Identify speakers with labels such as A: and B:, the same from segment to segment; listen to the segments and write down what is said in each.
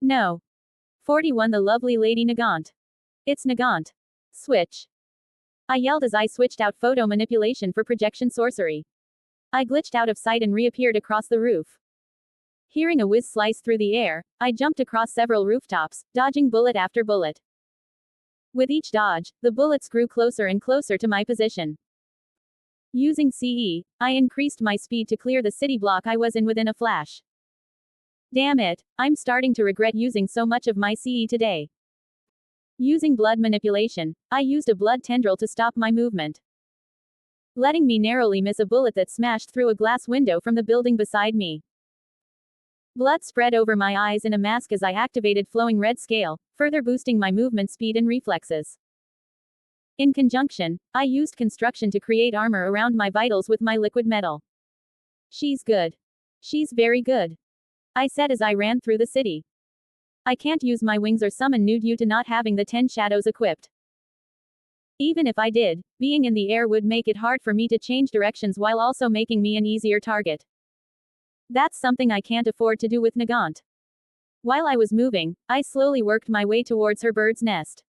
A: No. 41 The lovely Lady Nagant. It's Nagant. Switch. I yelled as I switched out photo manipulation for projection sorcery. I glitched out of sight and reappeared across the roof. Hearing a whiz slice through the air, I jumped across several rooftops, dodging bullet after bullet. With each dodge, the bullets grew closer and closer to my position. Using CE, I increased my speed to clear the city block I was in within a flash. Damn it, I'm starting to regret using so much of my CE today. Using blood manipulation, I used a blood tendril to stop my movement, letting me narrowly miss a bullet that smashed through a glass window from the building beside me. Blood spread over my eyes in a mask as I activated flowing red scale, further boosting my movement speed and reflexes. In conjunction, I used construction to create armor around my vitals with my liquid metal. She's good. She's very good, I said as I ran through the city. I can't use my wings or summon nude due to not having the 10 shadows equipped. Even if I did, being in the air would make it hard for me to change directions while also making me an easier target. That's something I can't afford to do with Nagant. While I was moving, I slowly worked my way towards her bird's nest.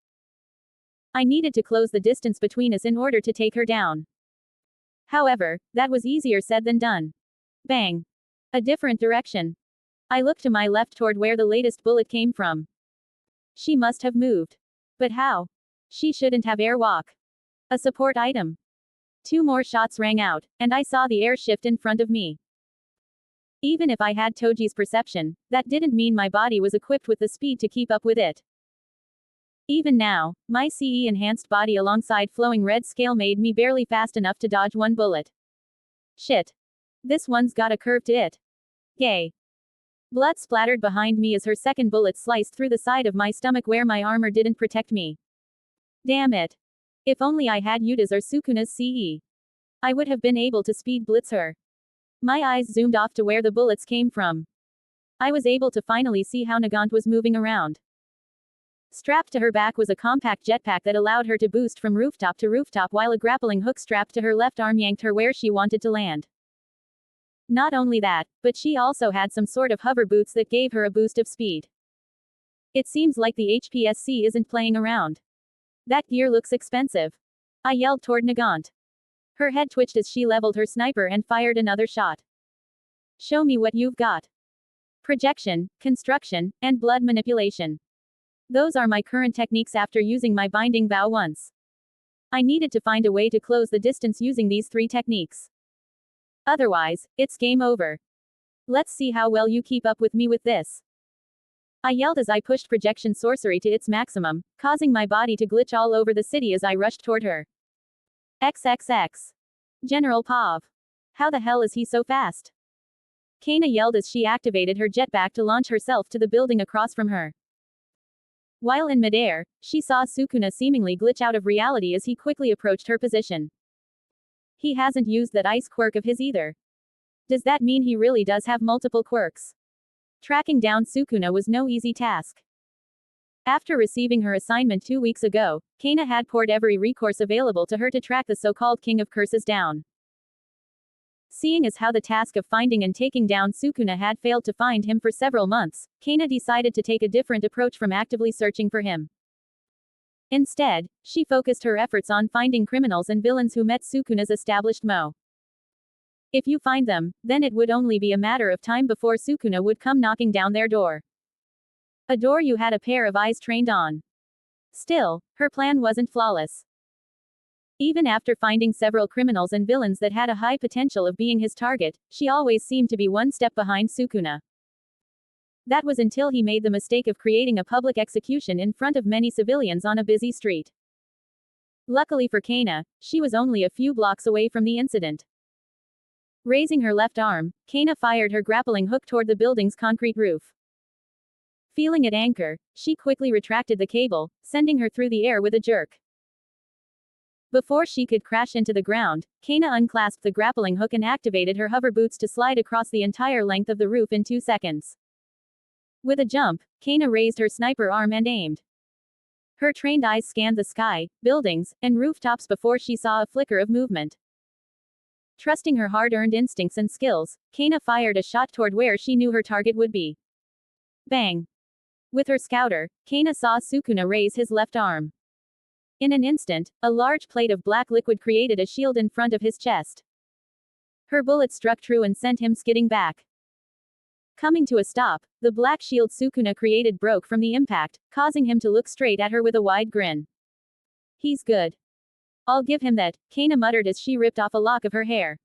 A: I needed to close the distance between us in order to take her down. However, that was easier said than done. Bang. A different direction. I looked to my left toward where the latest bullet came from. She must have moved. But how? She shouldn't have airwalk. A support item. 2 more shots rang out, and I saw the air shift in front of me. Even if I had Toji's perception, that didn't mean my body was equipped with the speed to keep up with it. Even now, my CE-enhanced body alongside flowing red scale made me barely fast enough to dodge 1 bullet. Shit. This one's got a curve to it. Gay. Blood splattered behind me as her second bullet sliced through the side of my stomach where my armor didn't protect me. Damn it. If only I had Yuta's or Sukuna's CE. I would have been able to speed blitz her. My eyes zoomed off to where the bullets came from. I was able to finally see how Nagant was moving around. Strapped to her back was a compact jetpack that allowed her to boost from rooftop to rooftop while a grappling hook strapped to her left arm yanked her where she wanted to land. Not only that, but she also had some sort of hover boots that gave her a boost of speed. It seems like the HPSC isn't playing around. That gear looks expensive. I yelled toward Nagant. Her head twitched as she leveled her sniper and fired another shot. Show me what you've got. Projection, construction, and blood manipulation. Those are my current techniques after using my binding vow once. I needed to find a way to close the distance using these 3 techniques. Otherwise, it's game over. Let's see how well you keep up with me with this. I yelled as I pushed projection sorcery to its maximum, causing my body to glitch all over the city as I rushed toward her. XXX. General Pav. How the hell is he so fast? Kana yelled as she activated her jetpack to launch herself to the building across from her. While in midair, she saw Sukuna seemingly glitch out of reality as he quickly approached her position. He hasn't used that ice quirk of his either. Does that mean he really does have multiple quirks? Tracking down Sukuna was no easy task. After receiving her assignment 2 weeks ago, Kana had poured every recourse available to her to track the so-called King of Curses down. Seeing as how the task of finding and taking down Sukuna had failed to find him for several months, Kana decided to take a different approach from actively searching for him. Instead, she focused her efforts on finding criminals and villains who met Sukuna's established mo. If you find them, then it would only be a matter of time before Sukuna would come knocking down their door. A door you had a pair of eyes trained on. Still, her plan wasn't flawless. Even after finding several criminals and villains that had a high potential of being his target, she always seemed to be one step behind Sukuna. That was until he made the mistake of creating a public execution in front of many civilians on a busy street. Luckily for Kana, she was only a few blocks away from the incident. Raising her left arm, Kana fired her grappling hook toward the building's concrete roof. Feeling it anchor, she quickly retracted the cable, sending her through the air with a jerk. Before she could crash into the ground, Kana unclasped the grappling hook and activated her hover boots to slide across the entire length of the roof in 2 seconds. With a jump, Kana raised her sniper arm and aimed. Her trained eyes scanned the sky, buildings, and rooftops before she saw a flicker of movement. Trusting her hard-earned instincts and skills, Kana fired a shot toward where she knew her target would be. Bang! With her scouter, Kana saw Sukuna raise his left arm. In an instant, a large plate of black liquid created a shield in front of his chest. Her bullet struck true and sent him skidding back. Coming to a stop, the black shield Sukuna created broke from the impact, causing him to look straight at her with a wide grin. He's good. I'll give him that, Kana muttered as she ripped off a lock of her hair.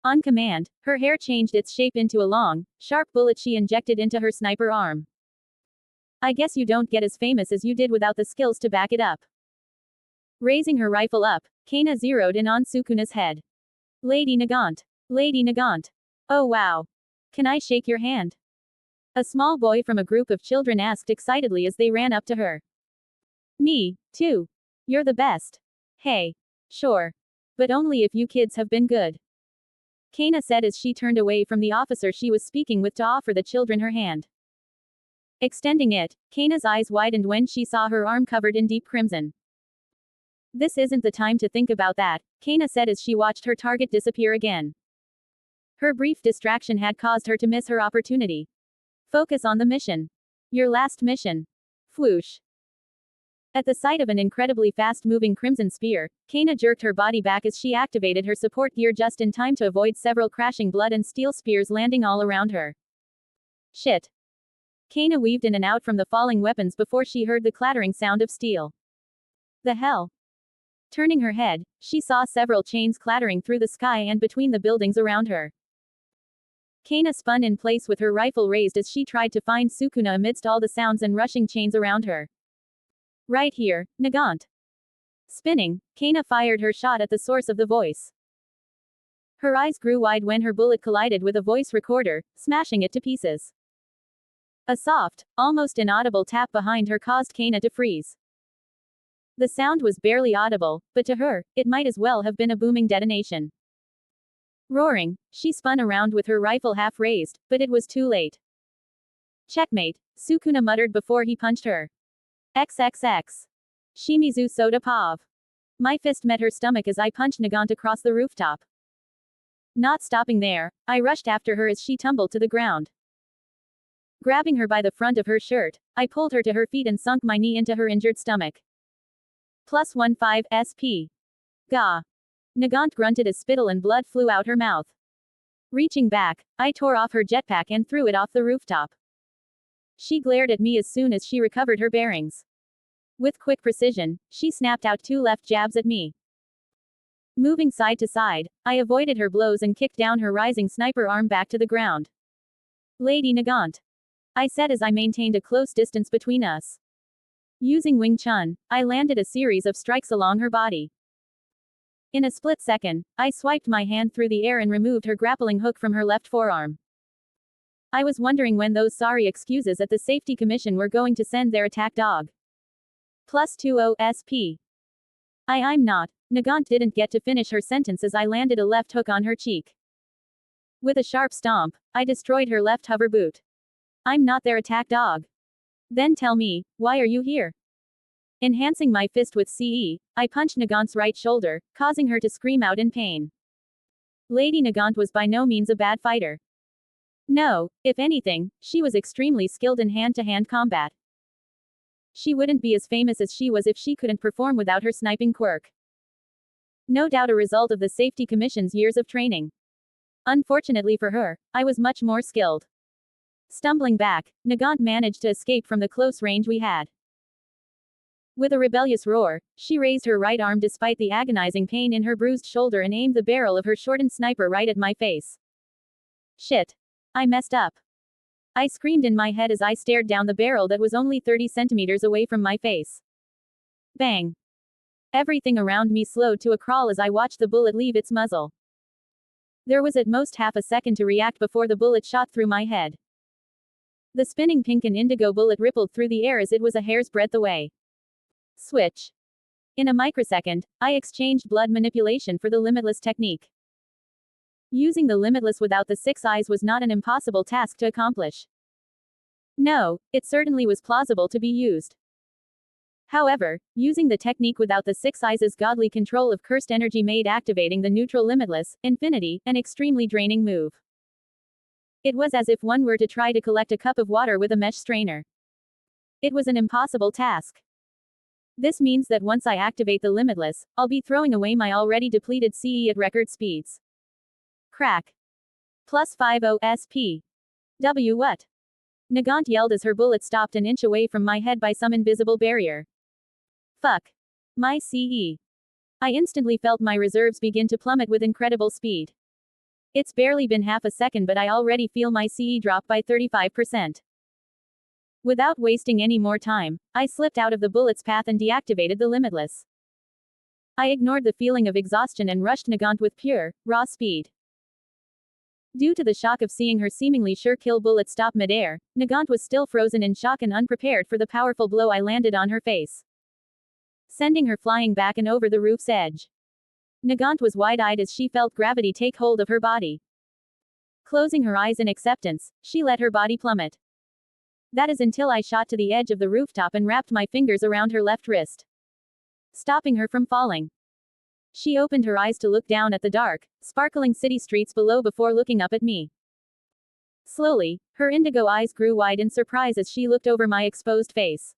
A: On command, her hair changed its shape into a long, sharp bullet she injected into her sniper arm. I guess you don't get as famous as you did without the skills to back it up. Raising her rifle up, Kana zeroed in on Sukuna's head. Lady Nagant. Lady Nagant. Oh wow. Can I shake your hand? A small boy from a group of children asked excitedly as they ran up to her. Me, too. You're the best. Hey. Sure. But only if you kids have been good. Kana said as she turned away from the officer she was speaking with to offer the children her hand. Extending it, Kana's eyes widened when she saw her arm covered in deep crimson. This isn't the time to think about that, Kana said as she watched her target disappear again. Her brief distraction had caused her to miss her opportunity. Focus on the mission. Your last mission. Whoosh. At the sight of an incredibly fast-moving crimson spear, Kana jerked her body back as she activated her support gear just in time to avoid several crashing blood and steel spears landing all around her. Shit. Kana weaved in and out from the falling weapons before she heard the clattering sound of steel. The hell? Turning her head, she saw several chains clattering through the sky and between the buildings around her. Kana spun in place with her rifle raised as she tried to find Sukuna amidst all the sounds and rushing chains around her. Right here, Nagant. Spinning, Kana fired her shot at the source of the voice. Her eyes grew wide when her bullet collided with a voice recorder, smashing it to pieces. A soft, almost inaudible tap behind her caused Kana to freeze. The sound was barely audible, but to her, it might as well have been a booming detonation. Roaring, she spun around with her rifle half raised, but it was too late. Checkmate, Sukuna muttered before he punched her. XXX. Shimizu Soda Pav. My fist met her stomach as I punched Nagant across the rooftop. Not stopping there, I rushed after her as she tumbled to the ground. Grabbing her by the front of her shirt, I pulled her to her feet and sunk my knee into her injured stomach. +15 SP. Gah. Nagant grunted as spittle and blood flew out her mouth. Reaching back, I tore off her jetpack and threw it off the rooftop. She glared at me as soon as she recovered her bearings. With quick precision, she snapped out 2 left jabs at me. Moving side to side, I avoided her blows and kicked down her rising sniper arm back to the ground. Lady Nagant. I said as I maintained a close distance between us. Using Wing Chun, I landed a series of strikes along her body. In a split second, I swiped my hand through the air and removed her grappling hook from her left forearm. I was wondering when those sorry excuses at the Safety Commission were going to send their attack dog. +20 SP. I'm not. Nagant didn't get to finish her sentence as I landed a left hook on her cheek. With a sharp stomp, I destroyed her left hover boot. I'm not their attack dog. Then tell me, why are you here? Enhancing my fist with CE, I punched Nagant's right shoulder, causing her to scream out in pain. Lady Nagant was by no means a bad fighter. No, if anything, she was extremely skilled in hand-to-hand combat. She wouldn't be as famous as she was if she couldn't perform without her sniping quirk. No doubt a result of the Safety Commission's years of training. Unfortunately for her, I was much more skilled. Stumbling back, Nagant managed to escape from the close range we had. With a rebellious roar, she raised her right arm despite the agonizing pain in her bruised shoulder and aimed the barrel of her shortened sniper right at my face. Shit. I messed up. I screamed in my head as I stared down the barrel that was only 30 centimeters away from my face. Bang. Everything around me slowed to a crawl as I watched the bullet leave its muzzle. There was at most half a second to react before the bullet shot through my head. The spinning pink and indigo bullet rippled through the air as it was a hair's breadth away. Switch. In a microsecond, I exchanged blood manipulation for the limitless technique. Using the limitless without the 6 eyes was not an impossible task to accomplish. No, it certainly was plausible to be used. However, using the technique without the 6 eyes' godly control of cursed energy made activating the neutral limitless, infinity, an extremely draining move. It was as if one were to try to collect a cup of water with a mesh strainer. It was an impossible task. This means that once I activate the Limitless, I'll be throwing away my already depleted CE at record speeds. Crack. Plus 50 SP. W what? Nagant yelled as her bullet stopped an inch away from my head by some invisible barrier. Fuck. My CE. I instantly felt my reserves begin to plummet with incredible speed. It's barely been half a second, but I already feel my CE drop by 35%. Without wasting any more time, I slipped out of the bullet's path and deactivated the Limitless. I ignored the feeling of exhaustion and rushed Nagant with pure, raw speed. Due to the shock of seeing her seemingly sure-kill bullet stop midair, Nagant was still frozen in shock and unprepared for the powerful blow I landed on her face, sending her flying back and over the roof's edge. Nagant was wide-eyed as she felt gravity take hold of her body. Closing her eyes in acceptance, she let her body plummet. That is until I shot to the edge of the rooftop and wrapped my fingers around her left wrist, stopping her from falling. She opened her eyes to look down at the dark, sparkling city streets below before looking up at me. Slowly, her indigo eyes grew wide in surprise as she looked over my exposed face.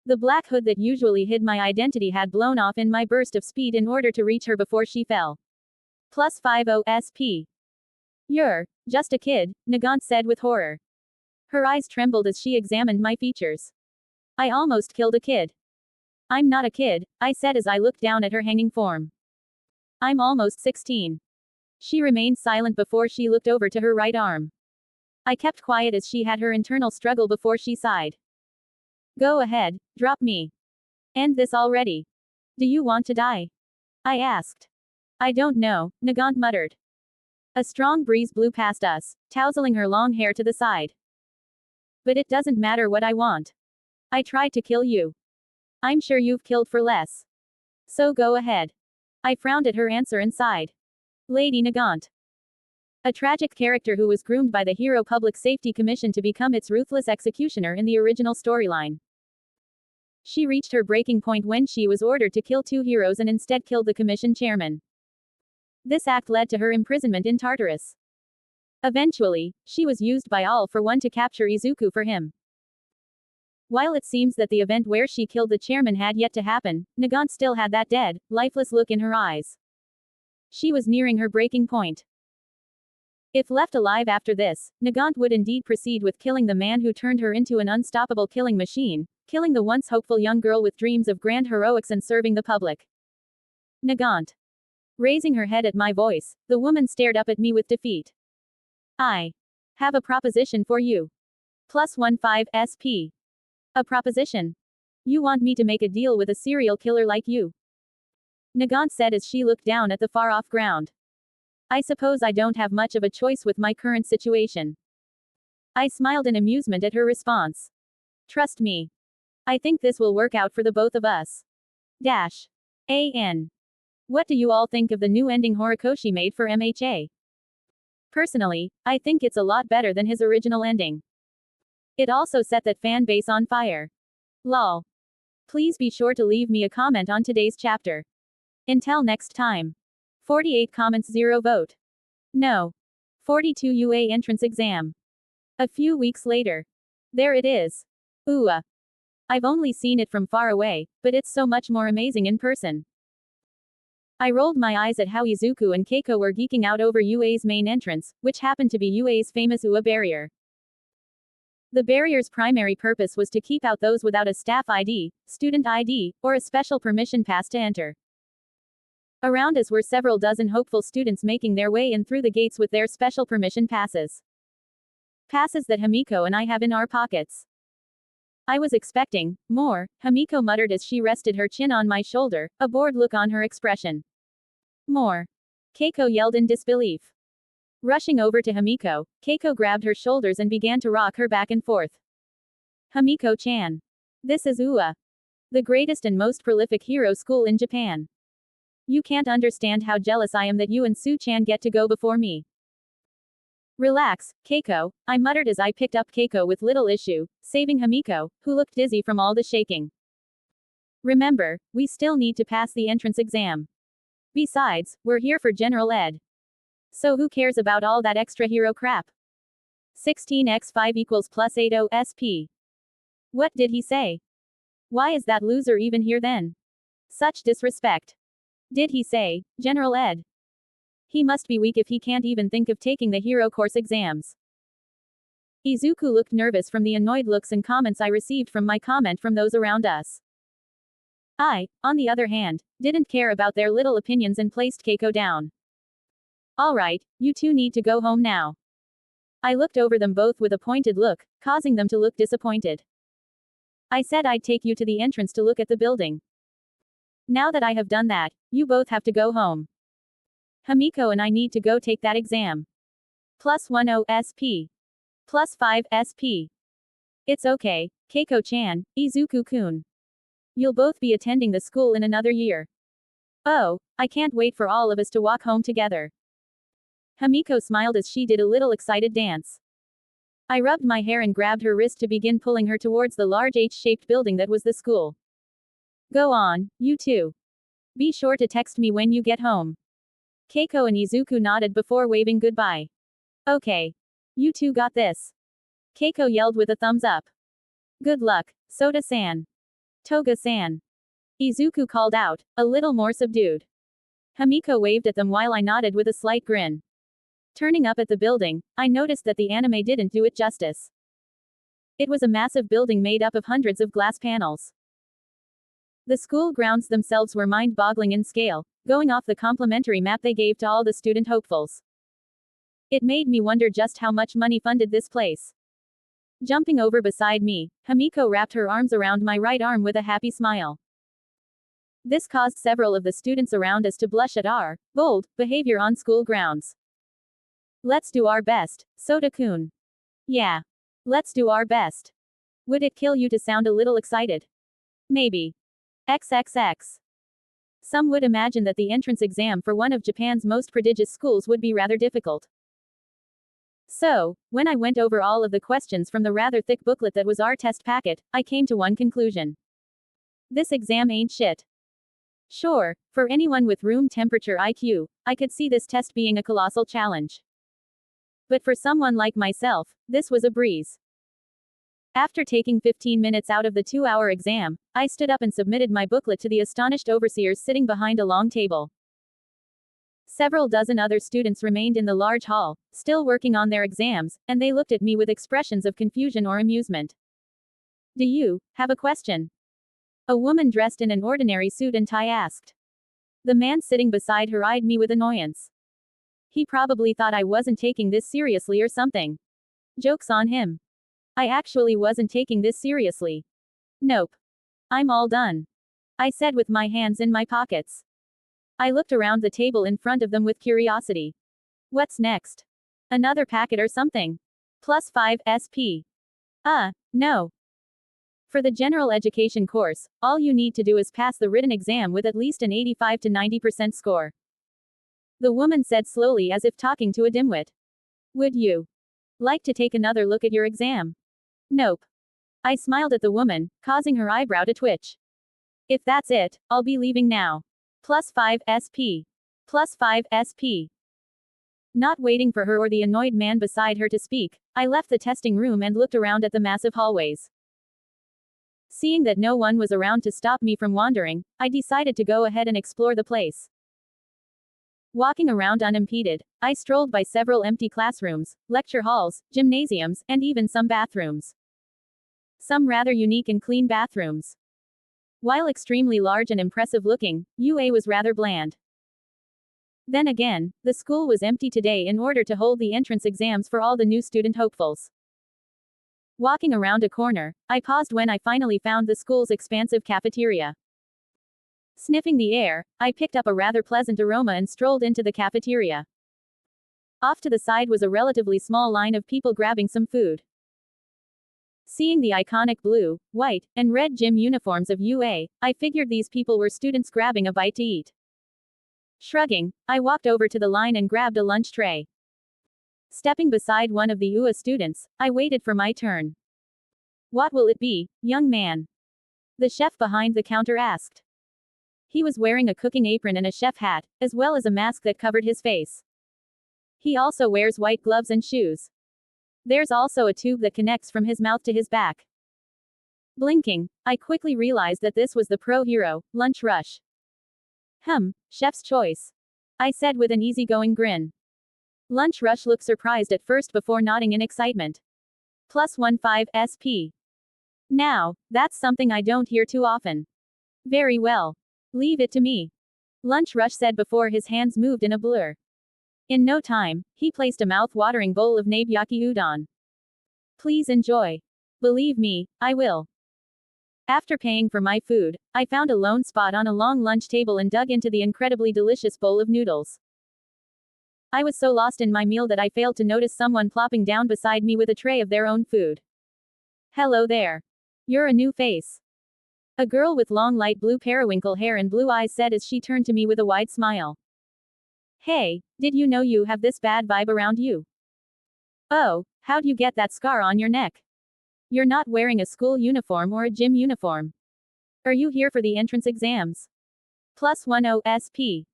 A: The black hood that usually hid my identity had blown off in my burst of speed in order to reach her before she fell. Plus 50 SP. You're just a kid, Nagant said with horror. Her eyes trembled as she examined my features. I almost killed a kid. I'm not a kid, I said as I looked down at her hanging form. I'm almost 16. She remained silent before she looked over to her right arm. I kept quiet as she had her internal struggle before she sighed. Go ahead, drop me. End this already. Do you want to die? I asked. I don't know, Nagant muttered. A strong breeze blew past us, tousling her long hair to the side. But it doesn't matter what I want. I tried to kill you. I'm sure you've killed for less. So go ahead. I frowned at her answer and sighed. Lady Nagant. A tragic character who was groomed by the Hero Public Safety Commission to become its ruthless executioner in the original storyline. She reached her breaking point when she was ordered to kill 2 heroes and instead killed the commission chairman. This act led to her imprisonment in Tartarus. Eventually, she was used by All for One to capture Izuku for him. While it seems that the event where she killed the chairman had yet to happen, Nagant still had that dead, lifeless look in her eyes. She was nearing her breaking point. If left alive after this, Nagant would indeed proceed with killing the man who turned her into an unstoppable killing machine, killing the once hopeful young girl with dreams of grand heroics and serving the public. Nagant. Raising her head at my voice, the woman stared up at me with defeat. I have a proposition for you. Plus 15 SP. A proposition? You want me to make a deal with a serial killer like you? Nagant said as she looked down at the far-off ground. I suppose I don't have much of a choice with my current situation. I smiled in amusement at her response. Trust me. I think this will work out for the both of us. Dash. AN. What do you all think of the new ending Horikoshi made for MHA? Personally, I think it's a lot better than his original ending. It also set that fan base on fire. Lol. Please be sure to leave me a comment on today's chapter. Until next time. 48 comments 0 vote. No. 42 UA entrance exam. A few weeks later. There it is. Ooh. I've only seen it from far away, but it's so much more amazing in person. I rolled my eyes at how Izuku and Keiko were geeking out over UA's main entrance, which happened to be UA's famous UA barrier. The barrier's primary purpose was to keep out those without a staff ID, student ID, or a special permission pass to enter. Around us were several dozen hopeful students making their way in through the gates with their special permission passes. Passes that Himiko and I have in our pockets. I was expecting more, Himiko muttered as she rested her chin on my shoulder, a bored look on her expression. More. Keiko yelled in disbelief. Rushing over to Himiko, Keiko grabbed her shoulders and began to rock her back and forth. Himiko-chan. This is UA. The greatest and most prolific hero school in Japan. You can't understand how jealous I am that you and Su-chan get to go before me. Relax, Keiko, I muttered as I picked up Keiko with little issue, saving Himiko, who looked dizzy from all the shaking. Remember, we still need to pass the entrance exam. Besides, we're here for general ed. So who cares about all that extra hero crap? 16 x 5 equals plus 80 SP. What did he say? Why is that loser even here then? Such disrespect. Did he say, General Ed? He must be weak if he can't even think of taking the hero course exams. Izuku looked nervous from the annoyed looks and comments I received from my comment from those around us. I, on the other hand, didn't care about their little opinions and placed Keiko down. Alright, you two need to go home now. I looked over them both with a pointed look, causing them to look disappointed. I said I'd take you to the entrance to look at the building. Now that I have done that, you both have to go home. Hamiko and I need to go take that exam. +10 SP. +5 SP. It's okay, Keiko-chan, Izuku-kun. You'll both be attending the school in another year. Oh, I can't wait for all of us to walk home together. Hamiko smiled as she did a little excited dance. I rubbed my hair and grabbed her wrist to begin pulling her towards the large H-shaped building that was the school. Go on, you two. Be sure to text me when you get home. Keiko and Izuku nodded before waving goodbye. Okay. You two got this. Keiko yelled with a thumbs up. Good luck, Soda-san. Toga-san. Izuku called out, a little more subdued. Hamiko waved at them while I nodded with a slight grin. Turning up at the building, I noticed that the anime didn't do it justice. It was a massive building made up of hundreds of glass panels. The school grounds themselves were mind-boggling in scale, going off the complimentary map they gave to all the student hopefuls. It made me wonder just how much money funded this place. Jumping over beside me, Hamiko wrapped her arms around my right arm with a happy smile. This caused several of the students around us to blush at our bold behavior on school grounds. Let's do our best, Soda-kun. Yeah. Let's do our best. Would it kill you to sound a little excited? Maybe. XXX. Some would imagine that the entrance exam for one of Japan's most prestigious schools would be rather difficult. So, when I went over all of the questions from the rather thick booklet that was our test packet, I came to one conclusion. This exam ain't shit. Sure, for anyone with room temperature IQ, I could see this test being a colossal challenge. But for someone like myself, this was a breeze. After taking 15 minutes out of the 2-hour exam, I stood up and submitted my booklet to the astonished overseers sitting behind a long table. Several dozen other students remained in the large hall, still working on their exams, and they looked at me with expressions of confusion or amusement. Do you have a question? A woman dressed in an ordinary suit and tie asked. The man sitting beside her eyed me with annoyance. He probably thought I wasn't taking this seriously or something. Joke's on him. I actually wasn't taking this seriously. Nope. I'm all done. I said with my hands in my pockets. I looked around the table in front of them with curiosity. What's next? Another packet or something? +5 SP. No. For the general education course, all you need to do is pass the written exam with at least an 85 to 90% score. The woman said slowly as if talking to a dimwit. Would you like to take another look at your exam? Nope. I smiled at the woman, causing her eyebrow to twitch. If that's it, I'll be leaving now. +5 SP. +5 SP. Not waiting for her or the annoyed man beside her to speak, I left the testing room and looked around at the massive hallways. Seeing that no one was around to stop me from wandering, I decided to go ahead and explore the place. Walking around unimpeded, I strolled by several empty classrooms, lecture halls, gymnasiums, and even some bathrooms. Some rather unique and clean bathrooms. While extremely large and impressive looking, UA was rather bland. Then again, the school was empty today in order to hold the entrance exams for all the new student hopefuls. Walking around a corner, I paused when I finally found the school's expansive cafeteria. Sniffing the air, I picked up a rather pleasant aroma and strolled into the cafeteria. Off to the side was a relatively small line of people grabbing some food. Seeing the iconic blue, white, and red gym uniforms of UA, I figured these people were students grabbing a bite to eat. Shrugging, I walked over to the line and grabbed a lunch tray. Stepping beside one of the UA students, I waited for my turn. What will it be, young man? The chef behind the counter asked. He was wearing a cooking apron and a chef hat, as well as a mask that covered his face. He also wears white gloves and shoes. There's also a tube that connects from his mouth to his back. Blinking, I quickly realized that this was the pro hero, Lunch Rush. Chef's choice, I said with an easygoing grin. Lunch Rush looked surprised at first before nodding in excitement. +15 SP. Now, that's something I don't hear too often. Very well. Leave it to me. Lunch Rush said before his hands moved in a blur. In no time, he placed a mouth-watering bowl of nabiyaki udon. Please enjoy. Believe me, I will. After paying for my food, I found a lone spot on a long lunch table and dug into the incredibly delicious bowl of noodles. I was so lost in my meal that I failed to notice someone plopping down beside me with a tray of their own food. Hello there. You're a new face. A girl with long light blue periwinkle hair and blue eyes said as she turned to me with a wide smile. Hey, did you know you have this bad vibe around you? Oh, how'd you get that scar on your neck? You're not wearing a school uniform or a gym uniform. Are you here for the entrance exams? +10 SP.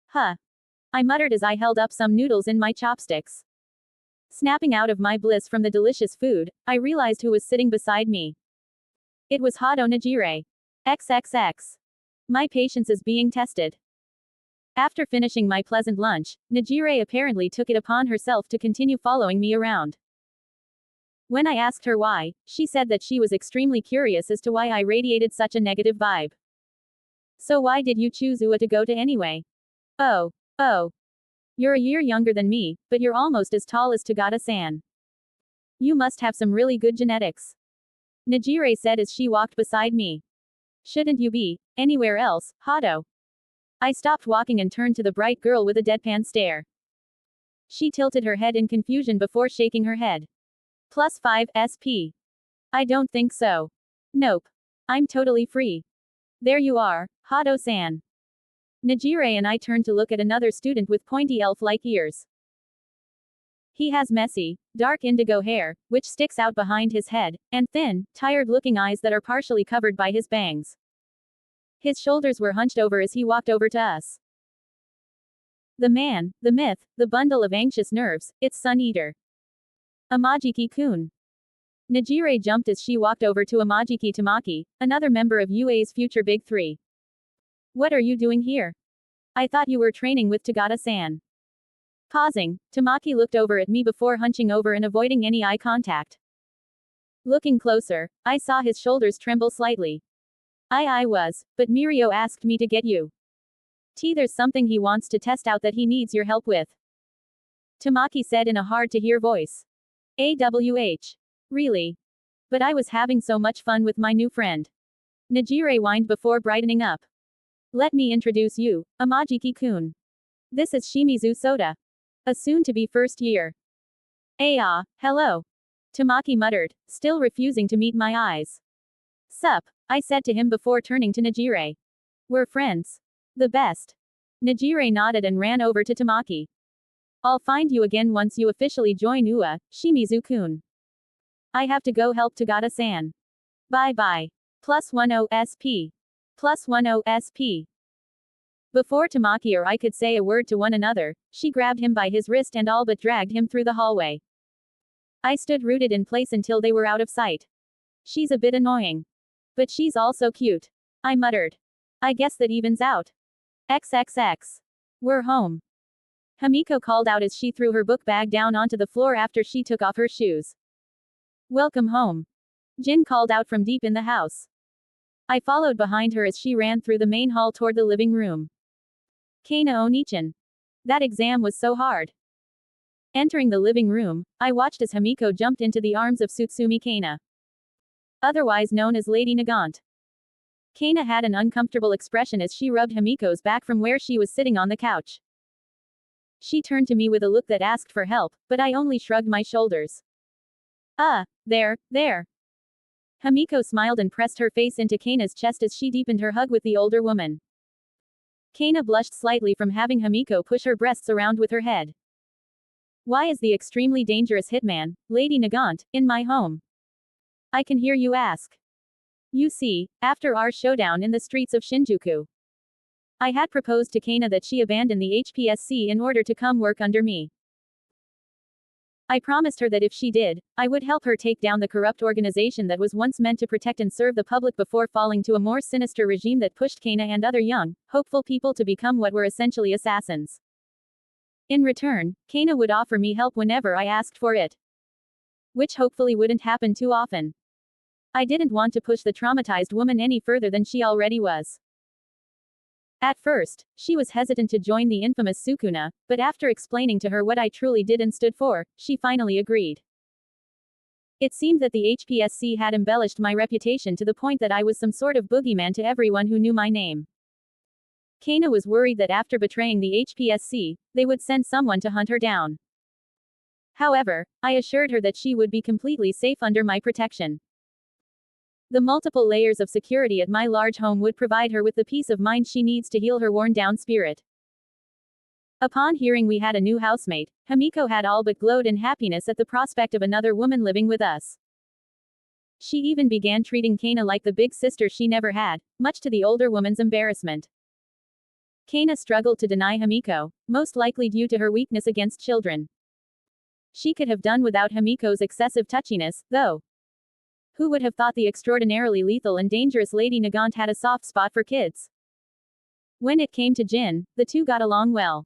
A: Huh. I muttered as I held up some noodles in my chopsticks. Snapping out of my bliss from the delicious food, I realized who was sitting beside me. It was Hado Najire. XXX. My patience is being tested. After finishing my pleasant lunch, Najire apparently took it upon herself to continue following me around. When I asked her why, she said that she was extremely curious as to why I radiated such a negative vibe. So why did you choose UA to go to anyway? Oh. You're a year younger than me, but you're almost as tall as Tagata-san. You must have some really good genetics. Najire said as she walked beside me. Shouldn't you be anywhere else, Hado? I stopped walking and turned to the bright girl with a deadpan stare. She tilted her head in confusion before shaking her head. +5 SP. I don't think so. Nope. I'm totally free. There you are, Hado-san. Najire and I turned to look at another student with pointy elf-like ears. He has messy, dark indigo hair, which sticks out behind his head, and thin, tired-looking eyes that are partially covered by his bangs. His shoulders were hunched over as he walked over to us. The man, the myth, the bundle of anxious nerves, it's Sun Eater. Amajiki-kun. Najire jumped as she walked over to Amajiki Tamaki, another member of UA's future Big Three. What are you doing here? I thought you were training with Tagata-san. Pausing, Tamaki looked over at me before hunching over and avoiding any eye contact. Looking closer, I saw his shoulders tremble slightly. I was, but Mirio asked me to get you. There's something he wants to test out that he needs your help with. Tamaki said in a hard-to-hear voice. AWH. Really? But I was having so much fun with my new friend. Najire whined before brightening up. Let me introduce you, Amajiki-kun. This is Shimizu Soda. A soon-to-be first year. Hello. Tamaki muttered, still refusing to meet my eyes. Sup, I said to him before turning to Najire. We're friends. The best. Najire nodded and ran over to Tamaki. I'll find you again once you officially join UA, Shimizu-kun. I have to go help Tagata-san. Bye-bye. +10 SP. +10 SP. Before Tamaki or I could say a word to one another, she grabbed him by his wrist and all but dragged him through the hallway. I stood rooted in place until they were out of sight. She's a bit annoying. But she's also cute. I muttered. I guess that evens out. XXX. We're home. Hamiko called out as she threw her book bag down onto the floor after she took off her shoes. Welcome home. Jin called out from deep in the house. I followed behind her as she ran through the main hall toward the living room. Kana Onichan. That exam was so hard. Entering the living room, I watched as Hamiko jumped into the arms of Tsutsumi Kana. Otherwise known as Lady Nagant. Kana had an uncomfortable expression as she rubbed Hamiko's back from where she was sitting on the couch. She turned to me with a look that asked for help, but I only shrugged my shoulders. There. Hamiko smiled and pressed her face into Kana's chest as she deepened her hug with the older woman. Kana blushed slightly from having Hamiko push her breasts around with her head. Why is the extremely dangerous hitman, Lady Nagant, in my home? I can hear you ask. You see, after our showdown in the streets of Shinjuku, I had proposed to Kana that she abandon the HPSC in order to come work under me. I promised her that if she did, I would help her take down the corrupt organization that was once meant to protect and serve the public before falling to a more sinister regime that pushed Kana and other young, hopeful people to become what were essentially assassins. In return, Kana would offer me help whenever I asked for it. Which hopefully wouldn't happen too often. I didn't want to push the traumatized woman any further than she already was. At first, she was hesitant to join the infamous Sukuna, but after explaining to her what I truly did and stood for, she finally agreed. It seemed that the HPSC had embellished my reputation to the point that I was some sort of boogeyman to everyone who knew my name. Kana was worried that after betraying the HPSC, they would send someone to hunt her down. However, I assured her that she would be completely safe under my protection. The multiple layers of security at my large home would provide her with the peace of mind she needs to heal her worn-down spirit. Upon hearing we had a new housemate, Hamiko had all but glowed in happiness at the prospect of another woman living with us. She even began treating Kana like the big sister she never had, much to the older woman's embarrassment. Kana struggled to deny Hamiko, most likely due to her weakness against children. She could have done without Hamiko's excessive touchiness, though. Who would have thought the extraordinarily lethal and dangerous Lady Nagant had a soft spot for kids? When it came to Jin, the two got along well.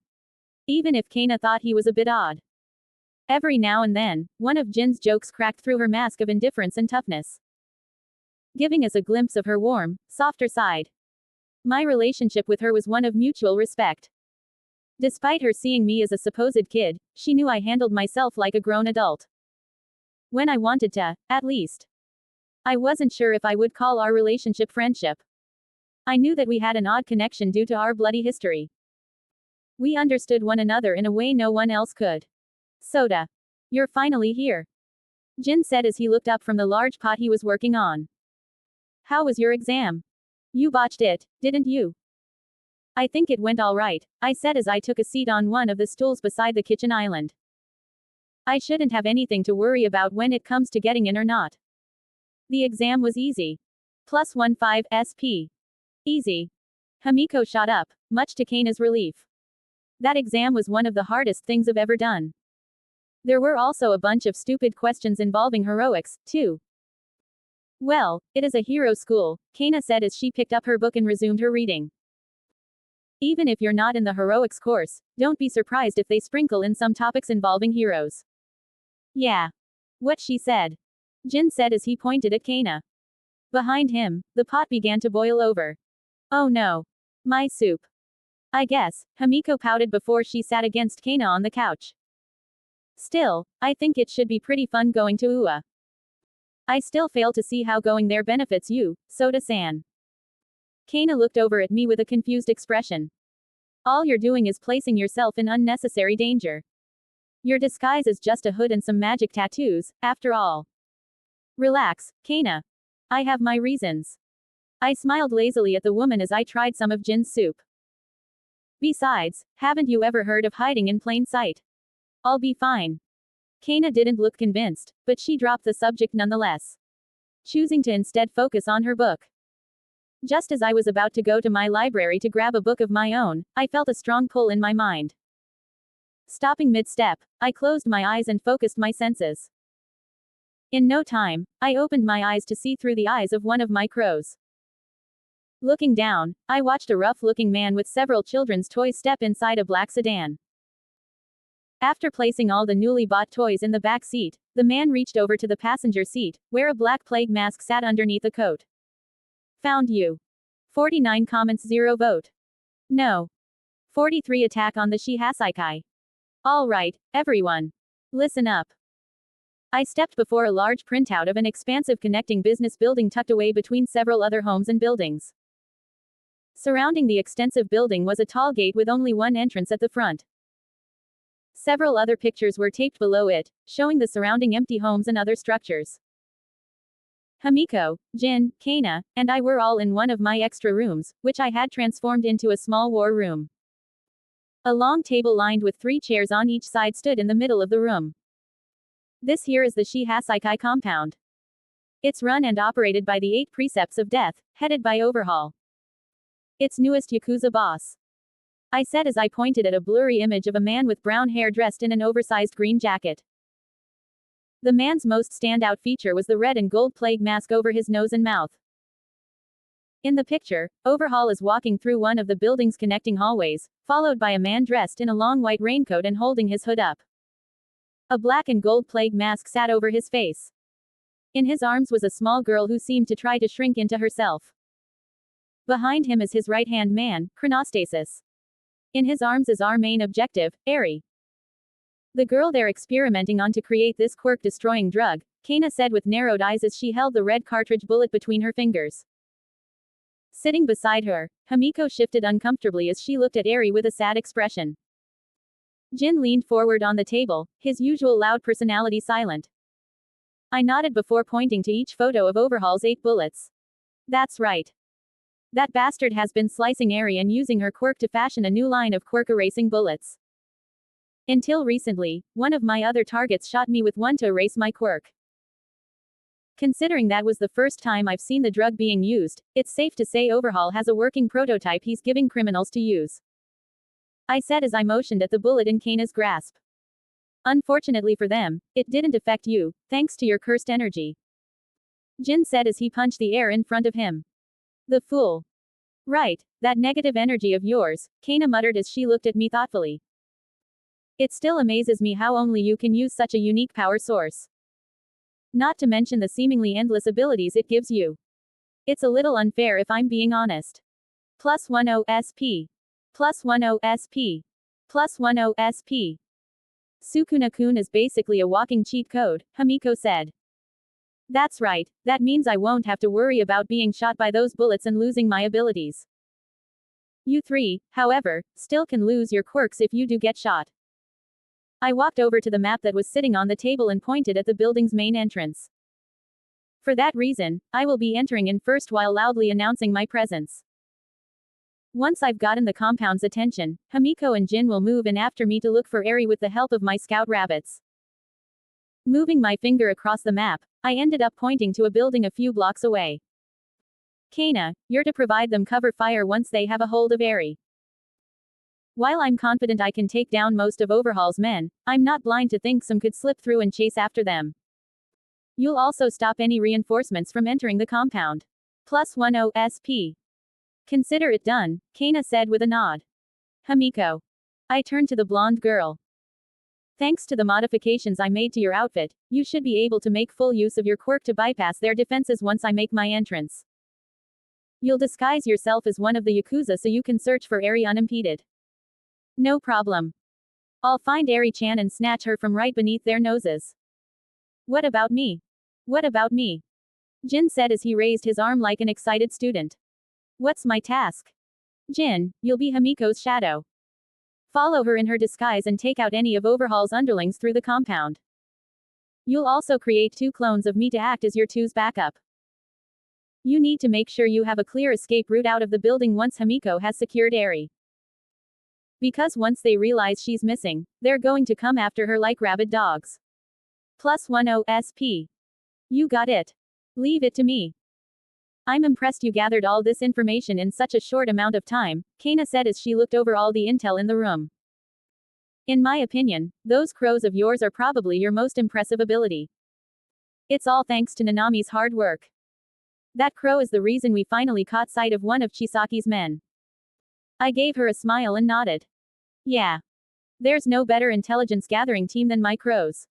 A: Even if Kana thought he was a bit odd. Every now and then, one of Jin's jokes cracked through her mask of indifference and toughness, giving us a glimpse of her warm, softer side. My relationship with her was one of mutual respect. Despite her seeing me as a supposed kid, she knew I handled myself like a grown adult. When I wanted to, at least. I wasn't sure if I would call our relationship friendship. I knew that we had an odd connection due to our bloody history. We understood one another in a way no one else could. Soda. You're finally here. Jin said as he looked up from the large pot he was working on. How was your exam? You botched it, didn't you? I think it went all right, I said as I took a seat on one of the stools beside the kitchen island. I shouldn't have anything to worry about when it comes to getting in or not. The exam was easy. +15 SP. Easy. Hamiko shot up, much to Kana's relief. That exam was one of the hardest things I've ever done. There were also a bunch of stupid questions involving heroics, too. Well, it is a hero school, Kana said as she picked up her book and resumed her reading. Even if you're not in the heroics course, don't be surprised if they sprinkle in some topics involving heroes. Yeah. What she said. Jin said as he pointed at Kana. Behind him, the pot began to boil over. Oh no. My soup. I guess, Hamiko pouted before she sat against Kana on the couch. Still, I think it should be pretty fun going to UA. I still fail to see how going there benefits you, Soda-san. Kana looked over at me with a confused expression. All you're doing is placing yourself in unnecessary danger. Your disguise is just a hood and some magic tattoos, after all. Relax, Kana. I have my reasons. I smiled lazily at the woman as I tried some of Jin's soup. Besides, haven't you ever heard of hiding in plain sight? I'll be fine. Kana didn't look convinced, but she dropped the subject nonetheless, choosing to instead focus on her book. Just as I was about to go to my library to grab a book of my own, I felt a strong pull in my mind. Stopping mid-step, I closed my eyes and focused my senses. In no time, I opened my eyes to see through the eyes of one of my crows. Looking down, I watched a rough-looking man with several children's toys step inside a black sedan. After placing all the newly bought toys in the back seat, the man reached over to the passenger seat, where a black plague mask sat underneath a coat. Found you. 49 comments 0 vote. No. 43 attack on the Shihasaikai. Alright, everyone. Listen up. I stepped before a large printout of an expansive connecting business building tucked away between several other homes and buildings. Surrounding the extensive building was a tall gate with only one entrance at the front. Several other pictures were taped below it, showing the surrounding empty homes and other structures. Hamiko, Jin, Kana, and I were all in one of my extra rooms, which I had transformed into a small war room. A long table lined with 3 chairs on each side stood in the middle of the room. This here is the Shihasaikai compound. It's run and operated by the 8 Precepts of Death, headed by Overhaul. Its newest Yakuza boss. I said as I pointed at a blurry image of a man with brown hair dressed in an oversized green jacket. The man's most standout feature was the red and gold plague mask over his nose and mouth. In the picture, Overhaul is walking through one of the building's connecting hallways, followed by a man dressed in a long white raincoat and holding his hood up. A black and gold plague mask sat over his face. In his arms was a small girl who seemed to try to shrink into herself. Behind him is his right-hand man, Chronostasis. In his arms is our main objective, Eri. The girl they're experimenting on to create this quirk-destroying drug, Kana said with narrowed eyes as she held the red cartridge bullet between her fingers. Sitting beside her, Hamiko shifted uncomfortably as she looked at Eri with a sad expression. Jin leaned forward on the table, his usual loud personality silent. I nodded before pointing to each photo of Overhaul's 8 bullets. That's right. That bastard has been slicing Eri and using her quirk to fashion a new line of quirk-erasing bullets. Until recently, one of my other targets shot me with one to erase my quirk. Considering that was the first time I've seen the drug being used, it's safe to say Overhaul has a working prototype he's giving criminals to use. I said as I motioned at the bullet in Kana's grasp. Unfortunately for them, it didn't affect you, thanks to your cursed energy. Jin said as he punched the air in front of him. The fool. Right, that negative energy of yours, Kana muttered as she looked at me thoughtfully. It still amazes me how only you can use such a unique power source. Not to mention the seemingly endless abilities it gives you. It's a little unfair if I'm being honest. Plus 10 SP. Plus 10 SP. Plus 10 SP. Sukuna-kun is basically a walking cheat code, Hamiko said. That's right, that means I won't have to worry about being shot by those bullets and losing my abilities. You 3, however, still can lose your quirks if you do get shot. I walked over to the map that was sitting on the table and pointed at the building's main entrance. For that reason, I will be entering in first while loudly announcing my presence. Once I've gotten the compound's attention, Hamiko and Jin will move in after me to look for Eri with the help of my scout rabbits. Moving my finger across the map, I ended up pointing to a building a few blocks away. Kana, you're to provide them cover fire once they have a hold of Eri. While I'm confident I can take down most of Overhaul's men, I'm not blind to think some could slip through and chase after them. You'll also stop any reinforcements from entering the compound. Plus 10 SP. Consider it done, Kana said with a nod. Hamiko. I turned to the blonde girl. Thanks to the modifications I made to your outfit, you should be able to make full use of your quirk to bypass their defenses once I make my entrance. You'll disguise yourself as one of the Yakuza so you can search for Eri unimpeded. No problem. I'll find Eri-chan and snatch her from right beneath their noses. What about me? What about me? Jin said as he raised his arm like an excited student. What's my task? Jin, you'll be Hamiko's shadow. Follow her in her disguise and take out any of Overhaul's underlings through the compound. You'll also create 2 clones of me to act as your 2's backup. You need to make sure you have a clear escape route out of the building once Hamiko has secured Eri. Because once they realize she's missing, they're going to come after her like rabid dogs. Plus 10 SP. You got it. Leave it to me. I'm impressed you gathered all this information in such a short amount of time, Kana said as she looked over all the intel in the room. In my opinion, those crows of yours are probably your most impressive ability. It's all thanks to Nanami's hard work. That crow is the reason we finally caught sight of one of Chisaki's men. I gave her a smile and nodded. Yeah. There's no better intelligence gathering team than my crows.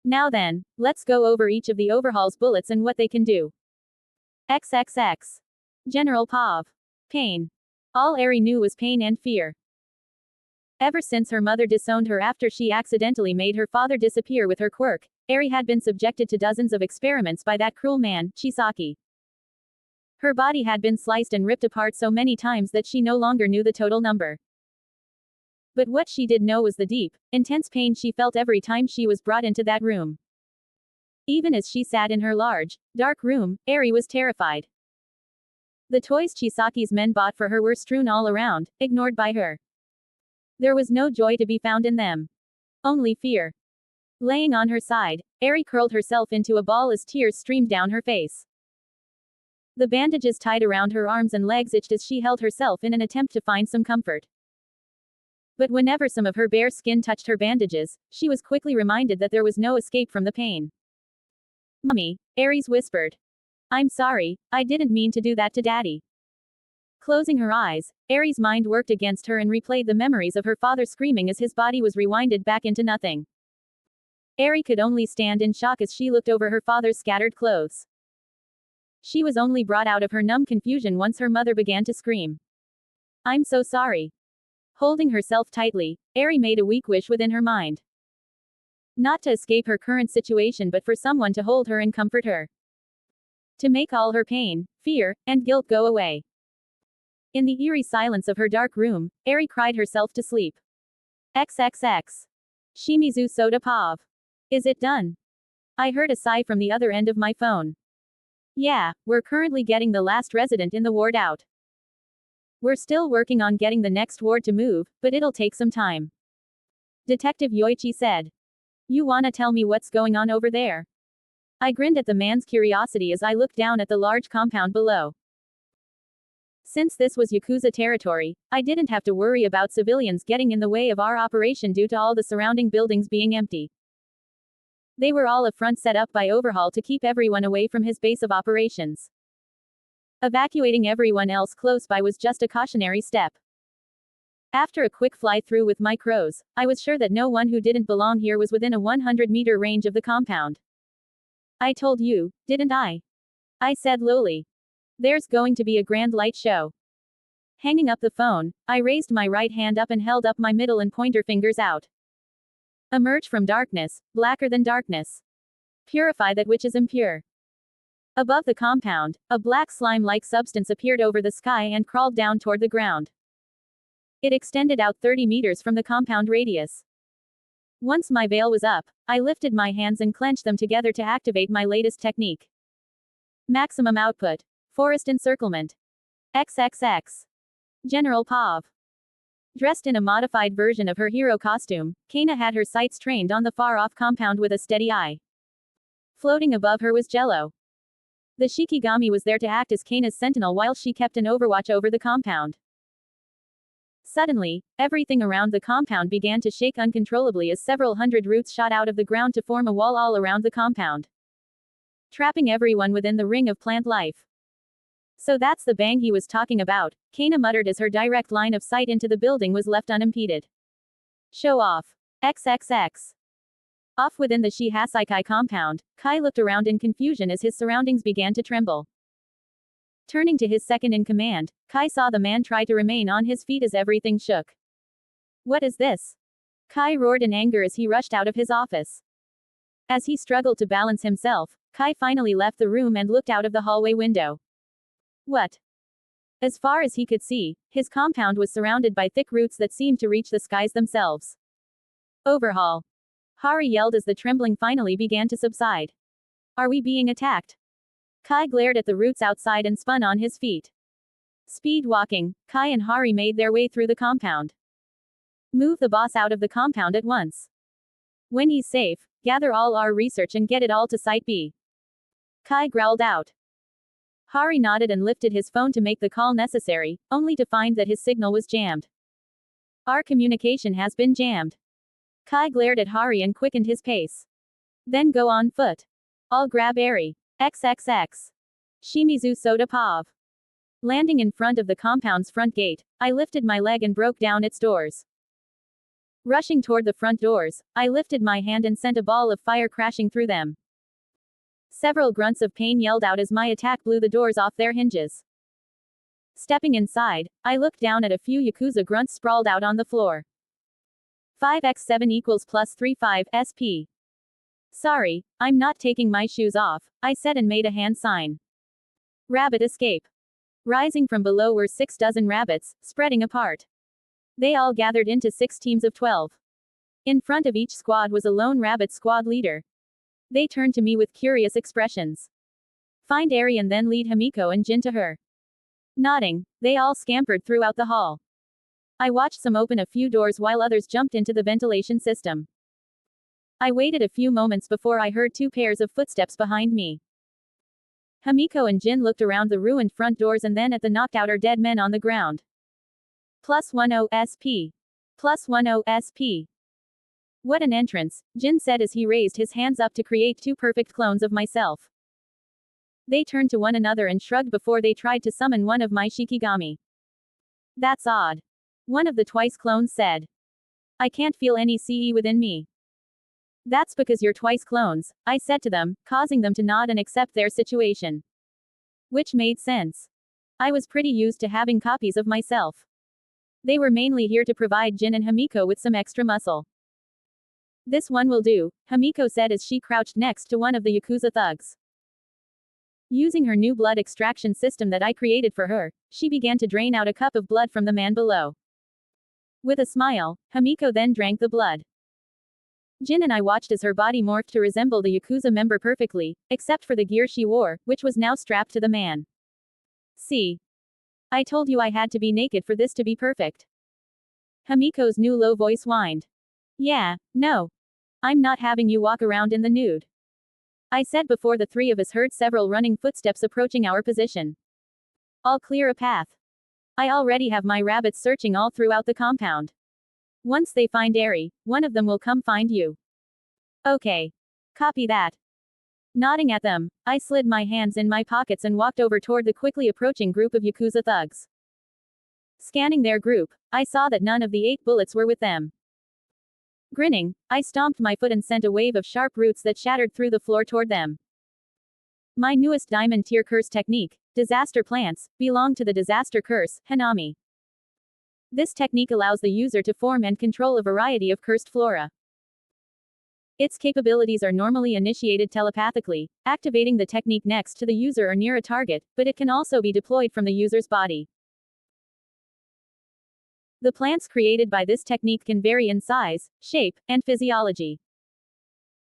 A: Now then, let's go over each of the Overhaul's bullets and what they can do. XXX. General Pav. Pain. All Eri knew was pain and fear. Ever since her mother disowned her after she accidentally made her father disappear with her quirk, Eri had been subjected to dozens of experiments by that cruel man, Chisaki. Her body had been sliced and ripped apart so many times that she no longer knew the total number. But what she did know was the deep, intense pain she felt every time she was brought into that room. Even as she sat in her large, dark room, Eri was terrified. The toys Chisaki's men bought for her were strewn all around, ignored by her. There was no joy to be found in them. Only fear. Laying on her side, Eri curled herself into a ball as tears streamed down her face. The bandages tied around her arms and legs itched as she held herself in an attempt to find some comfort. But whenever some of her bare skin touched her bandages, she was quickly reminded that there was no escape from the pain. "Mommy," Aries whispered. "I'm sorry, I didn't mean to do that to Daddy." Closing her eyes, Aries' mind worked against her and replayed the memories of her father screaming as his body was rewinded back into nothing. Aries could only stand in shock as she looked over her father's scattered clothes. She was only brought out of her numb confusion once her mother began to scream. "I'm so sorry." Holding herself tightly, Aries made a weak wish within her mind. Not to escape her current situation but for someone to hold her and comfort her. To make all her pain, fear, and guilt go away. In the eerie silence of her dark room, Aries cried herself to sleep. XXX. Shimizu Soda Pav. Is it done? I heard a sigh from the other end of my phone. Yeah, we're currently getting the last resident in the ward out. We're still working on getting the next ward to move, but it'll take some time. Detective Yoichi said. You wanna tell me what's going on over there? I grinned at the man's curiosity as I looked down at the large compound below. Since this was Yakuza territory, I didn't have to worry about civilians getting in the way of our operation due to all the surrounding buildings being empty. They were all a front set up by Overhaul to keep everyone away from his base of operations. Evacuating everyone else close by was just a cautionary step. After a quick fly-through with my crows, I was sure that no one who didn't belong here was within a 100-meter range of the compound. I told you, didn't I? I said lowly. There's going to be a grand light show. Hanging up the phone, I raised my right hand up and held up my middle and pointer fingers out. Emerge from darkness, blacker than darkness. Purify that which is impure. Above the compound, a black slime-like substance appeared over the sky and crawled down toward the ground. It extended out 30 meters from the compound radius. Once my veil was up, I lifted my hands and clenched them together to activate my latest technique. Maximum output. Forest encirclement. XXX. General Pav. Dressed in a modified version of her hero costume, Kana had her sights trained on the far-off compound with a steady eye. Floating above her was Jello. The Shikigami was there to act as Kana's sentinel while she kept an overwatch over the compound. Suddenly, everything around the compound began to shake uncontrollably as several hundred roots shot out of the ground to form a wall all around the compound, trapping everyone within the ring of plant life. So that's the bang he was talking about, Kana muttered as her direct line of sight into the building was left unimpeded. Show off. XXX. Off within the Shihasaikai compound, Kai looked around in confusion as his surroundings began to tremble. Turning to his second in command, Kai saw the man try to remain on his feet as everything shook. What is this? Kai roared in anger as he rushed out of his office. As he struggled to balance himself, Kai finally left the room and looked out of the hallway window. What? As far as he could see, his compound was surrounded by thick roots that seemed to reach the skies themselves. Overhaul. Hari yelled as the trembling finally began to subside. Are we being attacked? Kai glared at the roots outside and spun on his feet. Speed walking, Kai and Hari made their way through the compound. Move the boss out of the compound at once. When he's safe, gather all our research and get it all to Site B. Kai growled out. Hari nodded and lifted his phone to make the call necessary, only to find that his signal was jammed. Our communication has been jammed. Kai glared at Hari and quickened his pace. Then go on foot. I'll grab Eri. XXX. Shimizu Soda Pav. Landing in front of the compound's front gate, I lifted my leg and broke down its doors. Rushing toward the front doors, I lifted my hand and sent a ball of fire crashing through them. Several grunts of pain yelled out as my attack blew the doors off their hinges. Stepping inside, I looked down at a few Yakuza grunts sprawled out on the floor. 5x7 equals plus 35 SP. Sorry, I'm not taking my shoes off, I said and made a hand sign. Rabbit escape. Rising from below were 6 dozen rabbits, spreading apart. They all gathered into 6 teams of 12. In front of each squad was a lone rabbit squad leader. They turned to me with curious expressions. Find Eri and then lead Himiko and Jin to her. Nodding, they all scampered throughout the hall. I watched some open a few doors while others jumped into the ventilation system. I waited a few moments before I heard 2 pairs of footsteps behind me. Himiko and Jin looked around the ruined front doors and then at the knocked out or dead men on the ground. +10 SP. +10 SP. What an entrance, Jin said as he raised his hands up to create two perfect clones of myself. They turned to one another and shrugged before they tried to summon one of my Shikigami. That's odd. One of the twice clones said. I can't feel any CE within me. That's because you're twice clones, I said to them, causing them to nod and accept their situation. Which made sense. I was pretty used to having copies of myself. They were mainly here to provide Jin and Hamiko with some extra muscle. This one will do, Hamiko said as she crouched next to one of the Yakuza thugs. Using her new blood extraction system that I created for her, she began to drain out a cup of blood from the man below. With a smile, Hamiko then drank the blood. Jin and I watched as her body morphed to resemble the Yakuza member perfectly, except for the gear she wore, which was now strapped to the man. See? I told you I had to be naked for this to be perfect. Hamiko's new low voice whined. Yeah, no. I'm not having you walk around in the nude. I said before the three of us heard several running footsteps approaching our position. I'll clear a path. I already have my rabbits searching all throughout the compound. Once they find Eri, one of them will come find you. Okay. Copy that. Nodding at them, I slid my hands in my pockets and walked over toward the quickly approaching group of Yakuza thugs. Scanning their group, I saw that none of the 8 bullets were with them. Grinning, I stomped my foot and sent a wave of sharp roots that shattered through the floor toward them. My newest diamond tier curse technique, disaster plants, belong to the disaster curse, Hanami. This technique allows the user to form and control a variety of cursed flora. Its capabilities are normally initiated telepathically, activating the technique next to the user or near a target, but it can also be deployed from the user's body. The plants created by this technique can vary in size, shape, and physiology.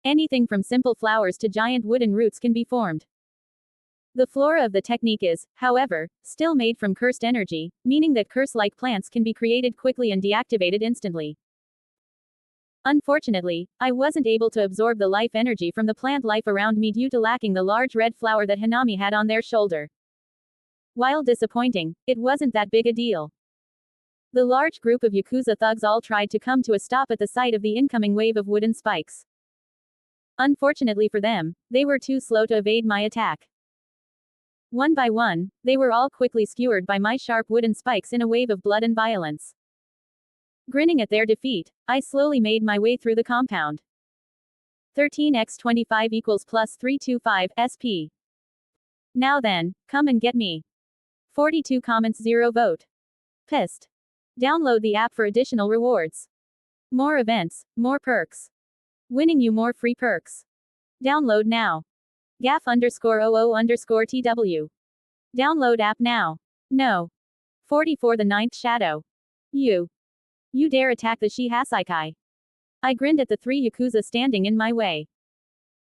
A: Anything from simple flowers to giant wooden roots can be formed. The flora of the technique is, however, still made from cursed energy, meaning that curse-like plants can be created quickly and deactivated instantly. Unfortunately, I wasn't able to absorb the life energy from the plant life around me due to lacking the large red flower that Hanami had on their shoulder. While disappointing, it wasn't that big a deal. The large group of Yakuza thugs all tried to come to a stop at the sight of the incoming wave of wooden spikes. Unfortunately for them, they were too slow to evade my attack. One by one, they were all quickly skewered by my sharp wooden spikes in a wave of blood and violence. Grinning at their defeat, I slowly made my way through the compound. 13x25 equals plus 325 SP. Now then, come and get me. 42 comments 0 vote. Pissed. Download the app for additional rewards. More events, more perks. Winning you more free perks. Download now. gaff_00_TW. Download app now. No. 44 the ninth shadow. You dare attack the Shihasaikai. I grinned at the 3 Yakuza standing in my way.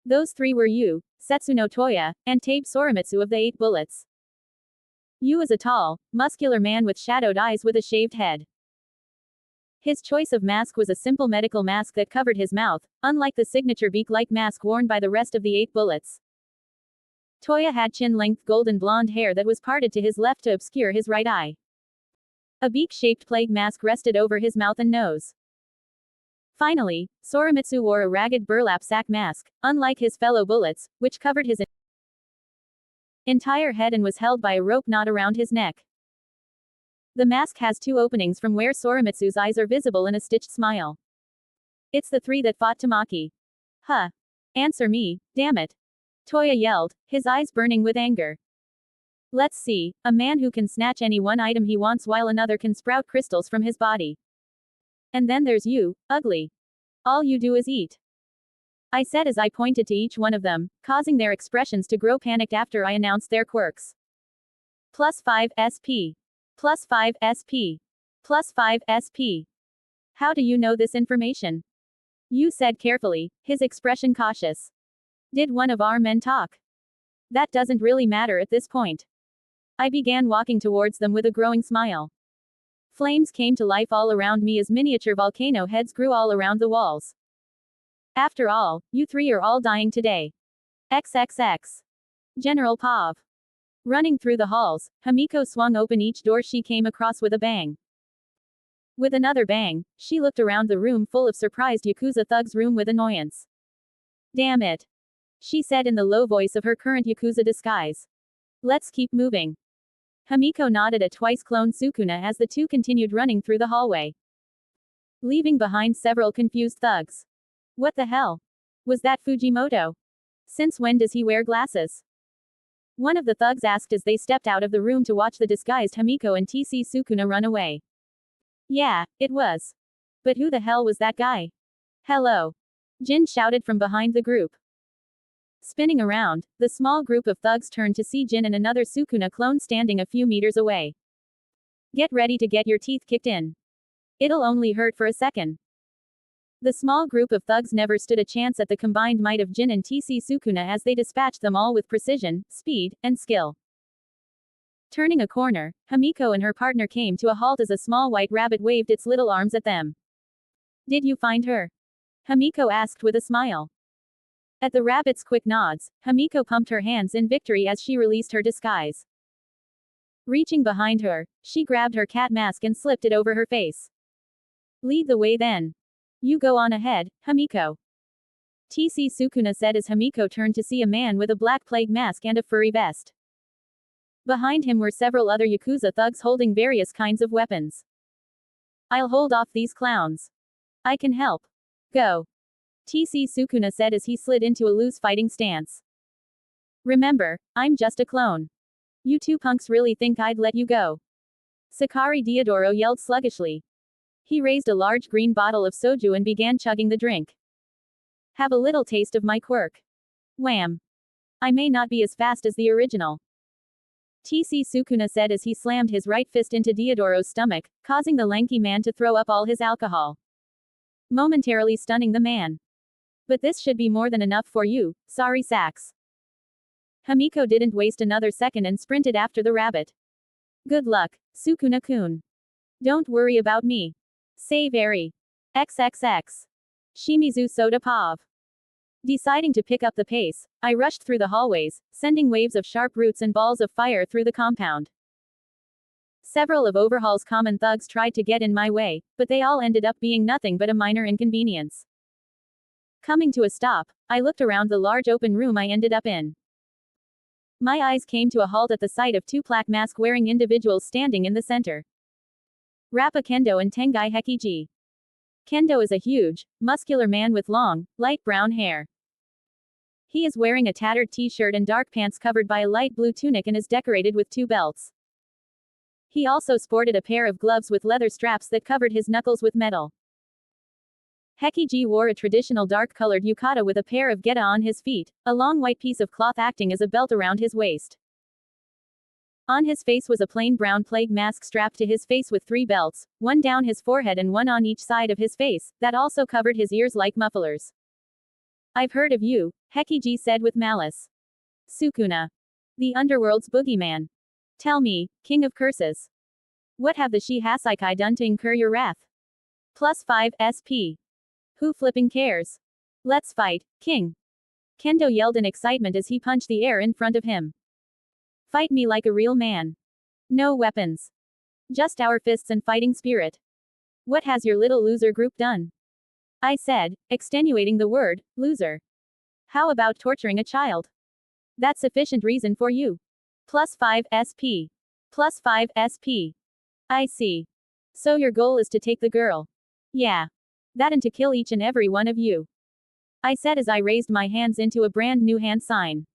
A: Those 3 were Yu, Setsuno Toya, and Tabe Sorimitsu of the 8 bullets. Yu is a tall, muscular man with shadowed eyes with a shaved head. His choice of mask was a simple medical mask that covered his mouth, unlike the signature beak-like mask worn by the rest of the 8 bullets. Toya had chin-length golden blonde hair that was parted to his left to obscure his right eye. A beak-shaped plague mask rested over his mouth and nose. Finally, Sorimitsu wore a ragged burlap sack mask, unlike his fellow bullets, which covered his entire head and was held by a rope knot around his neck. The mask has 2 openings from where Sorimitsu's eyes are visible in a stitched smile. It's the 3 that fought Tamaki. Huh. Answer me, damn it. Toya yelled, his eyes burning with anger. Let's see, a man who can snatch any one item he wants while another can sprout crystals from his body. And then there's you, ugly. All you do is eat. I said as I pointed to each one of them, causing their expressions to grow panicked after I announced their quirks. Plus 5 SP. Plus 5 SP. Plus 5 SP. How do you know this information? Yu said carefully, his expression cautious. Did one of our men talk? That doesn't really matter at this point. I began walking towards them with a growing smile. Flames came to life all around me as miniature volcano heads grew all around the walls. After all, you 3 are all dying today. XXX. General Pav. Running through the halls, Hamiko swung open each door she came across with a bang. With another bang, she looked around the room full of surprised Yakuza thugs room with annoyance. Damn it, she said in the low voice of her current Yakuza disguise. Let's keep moving. Hamiko nodded at twice cloned Sukuna as the two continued running through the hallway, leaving behind several confused thugs. What the hell? Was that Fujimoto? Since when does he wear glasses? One of the thugs asked as they stepped out of the room to watch the disguised Hamiko and TC Sukuna run away. Yeah, it was. But who the hell was that guy? Hello. Jin shouted from behind the group. Spinning around, the small group of thugs turned to see Jin and another Sukuna clone standing a few meters away. Get ready to get your teeth kicked in. It'll only hurt for a second. The small group of thugs never stood a chance at the combined might of Jin and TC Sukuna as they dispatched them all with precision, speed, and skill. Turning a corner, Hamiko and her partner came to a halt as a small white rabbit waved its little arms at them. Did you find her? Hamiko asked with a smile. At the rabbit's quick nods, Hamiko pumped her hands in victory as she released her disguise. Reaching behind her, she grabbed her cat mask and slipped it over her face. Lead the way then. You go on ahead, Hamiko. TC Sukuna said as Hamiko turned to see a man with a black plague mask and a furry vest. Behind him were several other Yakuza thugs holding various kinds of weapons. I'll hold off these clowns. I can help. Go. TC Sukuna said as he slid into a loose fighting stance. Remember, I'm just a clone. You two punks really think I'd let you go? Sakari Diodoro yelled sluggishly. He raised a large green bottle of soju and began chugging the drink. Have a little taste of my quirk. Wham. I may not be as fast as the original. TC Sukuna said as he slammed his right fist into Diodoro's stomach, causing the lanky man to throw up all his alcohol, momentarily stunning the man. But this should be more than enough for you, sorry sacks. Hamiko didn't waste another second and sprinted after the rabbit. Good luck, Sukuna-kun. Don't worry about me. Save Eri. XXX. Shimizu Soda Pav. Deciding to pick up the pace, I rushed through the hallways, sending waves of sharp roots and balls of fire through the compound. Several of Overhaul's common thugs tried to get in my way, but they all ended up being nothing but a minor inconvenience. Coming to a stop, I looked around the large open room I ended up in. My eyes came to a halt at the sight of two black mask-wearing individuals standing in the center. Rappa Kendo and Tengai Hekiji. Kendo is a huge, muscular man with long, light brown hair. He is wearing a tattered t-shirt and dark pants covered by a light blue tunic and is decorated with two belts. He also sported a pair of gloves with leather straps that covered his knuckles with metal. Hekiji wore a traditional dark-colored yukata with a pair of geta on his feet, a long white piece of cloth acting as a belt around his waist. On his face was a plain brown plague mask strapped to his face with three belts, one down his forehead and one on each side of his face, that also covered his ears like mufflers. I've heard of you, Hekiji said with malice. Sukuna. The underworld's boogeyman. Tell me, king of curses. What have the Shihasaikai done to incur your wrath? +5 SP. Who flipping cares? Let's fight, king. Kendo yelled in excitement as he punched the air in front of him. Fight me like a real man. No weapons. Just our fists and fighting spirit. What has your little loser group done? I said, extenuating the word, loser. How about torturing a child? That's sufficient reason for you. +5 SP. +5 SP. I see. So your goal is to take the girl. Yeah. That and to kill each and every one of you. I said as I raised my hands into a brand new hand sign.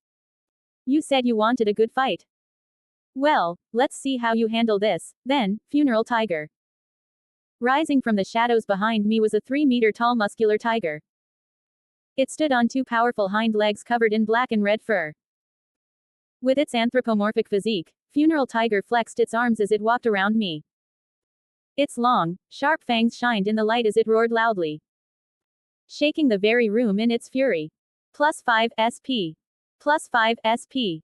A: You said you wanted a good fight. Well, let's see how you handle this, then, funeral tiger. Rising from the shadows behind me was a 3-meter-tall muscular tiger. It stood on two powerful hind legs covered in black and red fur. With its anthropomorphic physique, funeral tiger flexed its arms as it walked around me. Its long, sharp fangs shined in the light as it roared loudly, shaking the very room in its fury. +5 SP. +5 SP.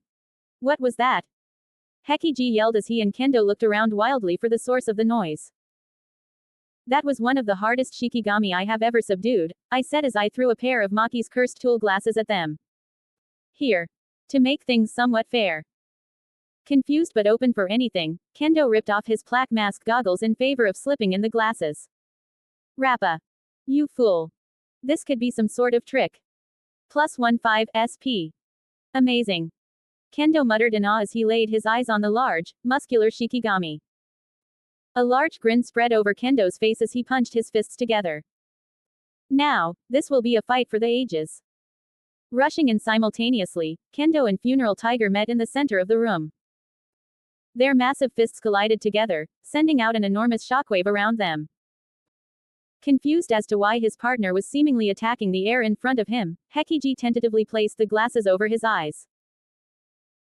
A: What was that? Hekiji yelled as he and Kendo looked around wildly for the source of the noise. That was one of the hardest shikigami I have ever subdued, I said as I threw a pair of Maki's cursed tool glasses at them. Here. To make things somewhat fair. Confused but open for anything, Kendo ripped off his plaque mask goggles in favor of slipping in the glasses. Rappa. You fool. This could be some sort of trick. +15 SP. Amazing. Kendo muttered in awe as he laid his eyes on the large, muscular Shikigami. A large grin spread over Kendo's face as he punched his fists together. Now, this will be a fight for the ages. Rushing in simultaneously, Kendo and Funeral Tiger met in the center of the room. Their massive fists collided together, sending out an enormous shockwave around them. Confused as to why his partner was seemingly attacking the air in front of him, Hekiji tentatively placed the glasses over his eyes.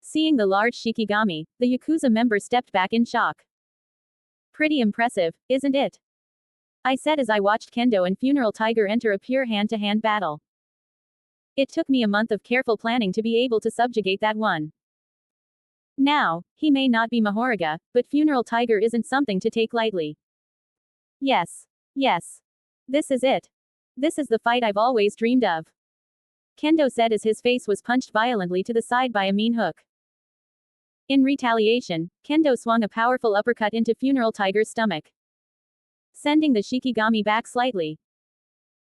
A: Seeing the large Shikigami, the Yakuza member stepped back in shock. Pretty impressive, isn't it? I said as I watched Kendo and Funeral Tiger enter a pure hand-to-hand battle. It took me a month of careful planning to be able to subjugate that one. Now, he may not be Mahoraga, but Funeral Tiger isn't something to take lightly. Yes. Yes. This is it. This is the fight I've always dreamed of. Kendo said as his face was punched violently to the side by a mean hook. In retaliation, Kendo swung a powerful uppercut into Funeral Tiger's stomach, sending the Shikigami back slightly.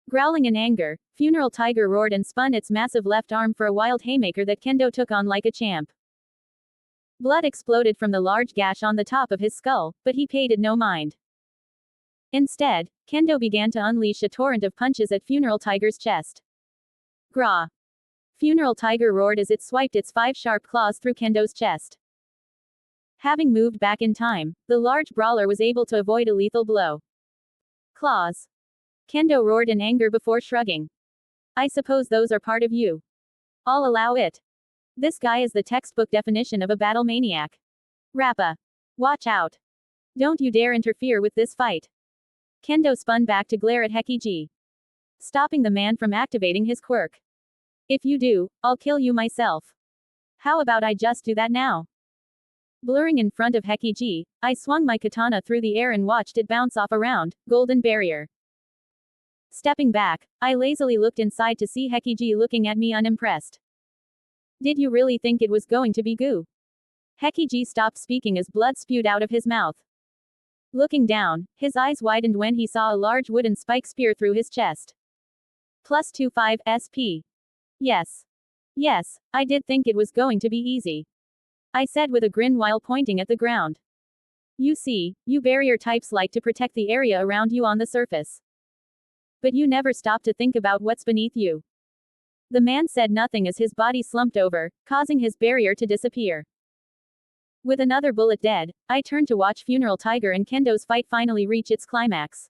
A: Growling in anger, Funeral Tiger roared and spun its massive left arm for a wild haymaker that Kendo took on like a champ. Blood exploded from the large gash on the top of his skull, but he paid it no mind. Instead, Kendo began to unleash a torrent of punches at Funeral Tiger's chest. Gra! Funeral Tiger roared as it swiped its 5 sharp claws through Kendo's chest. Having moved back in time, the large brawler was able to avoid a lethal blow. Claws! Kendo roared in anger before shrugging. I suppose those are part of you. I'll allow it. This guy is the textbook definition of a battle maniac. Rappa! Watch out! Don't you dare interfere with this fight. Kendo spun back to glare at Hekiji, stopping the man from activating his quirk. If you do, I'll kill you myself. How about I just do that now? Blurring in front of Hekiji, I swung my katana through the air and watched it bounce off a round, golden barrier. Stepping back, I lazily looked inside to see Hekiji looking at me unimpressed. Did you really think it was going to be goo? Hekiji stopped speaking as blood spewed out of his mouth. Looking down, his eyes widened when he saw a large wooden spike spear through his chest. +25 SP. Yes. Yes, I did think it was going to be easy. I said with a grin while pointing at the ground. You see, you barrier types like to protect the area around you on the surface. But you never stop to think about what's beneath you. The man said nothing as his body slumped over, causing his barrier to disappear. With another bullet dead, I turned to watch Funeral Tiger and Kendo's fight finally reach its climax.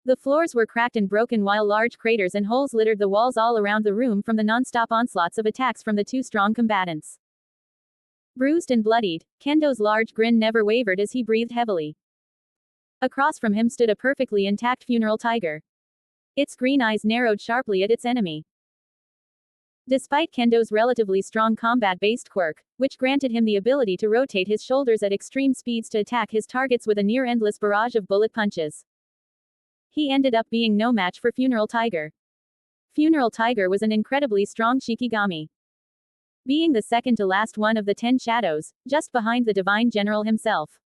A: The floors were cracked and broken while large craters and holes littered the walls all around the room from the non-stop onslaughts of attacks from the two strong combatants. Bruised and bloodied, Kendo's large grin never wavered as he breathed heavily. Across from him stood a perfectly intact Funeral Tiger. Its green eyes narrowed sharply at its enemy. Despite Kendo's relatively strong combat-based quirk, which granted him the ability to rotate his shoulders at extreme speeds to attack his targets with a near-endless barrage of bullet punches, he ended up being no match for Funeral Tiger. Funeral Tiger was an incredibly strong Shikigami, being the second to last one of the 10 shadows, just behind the Divine General himself.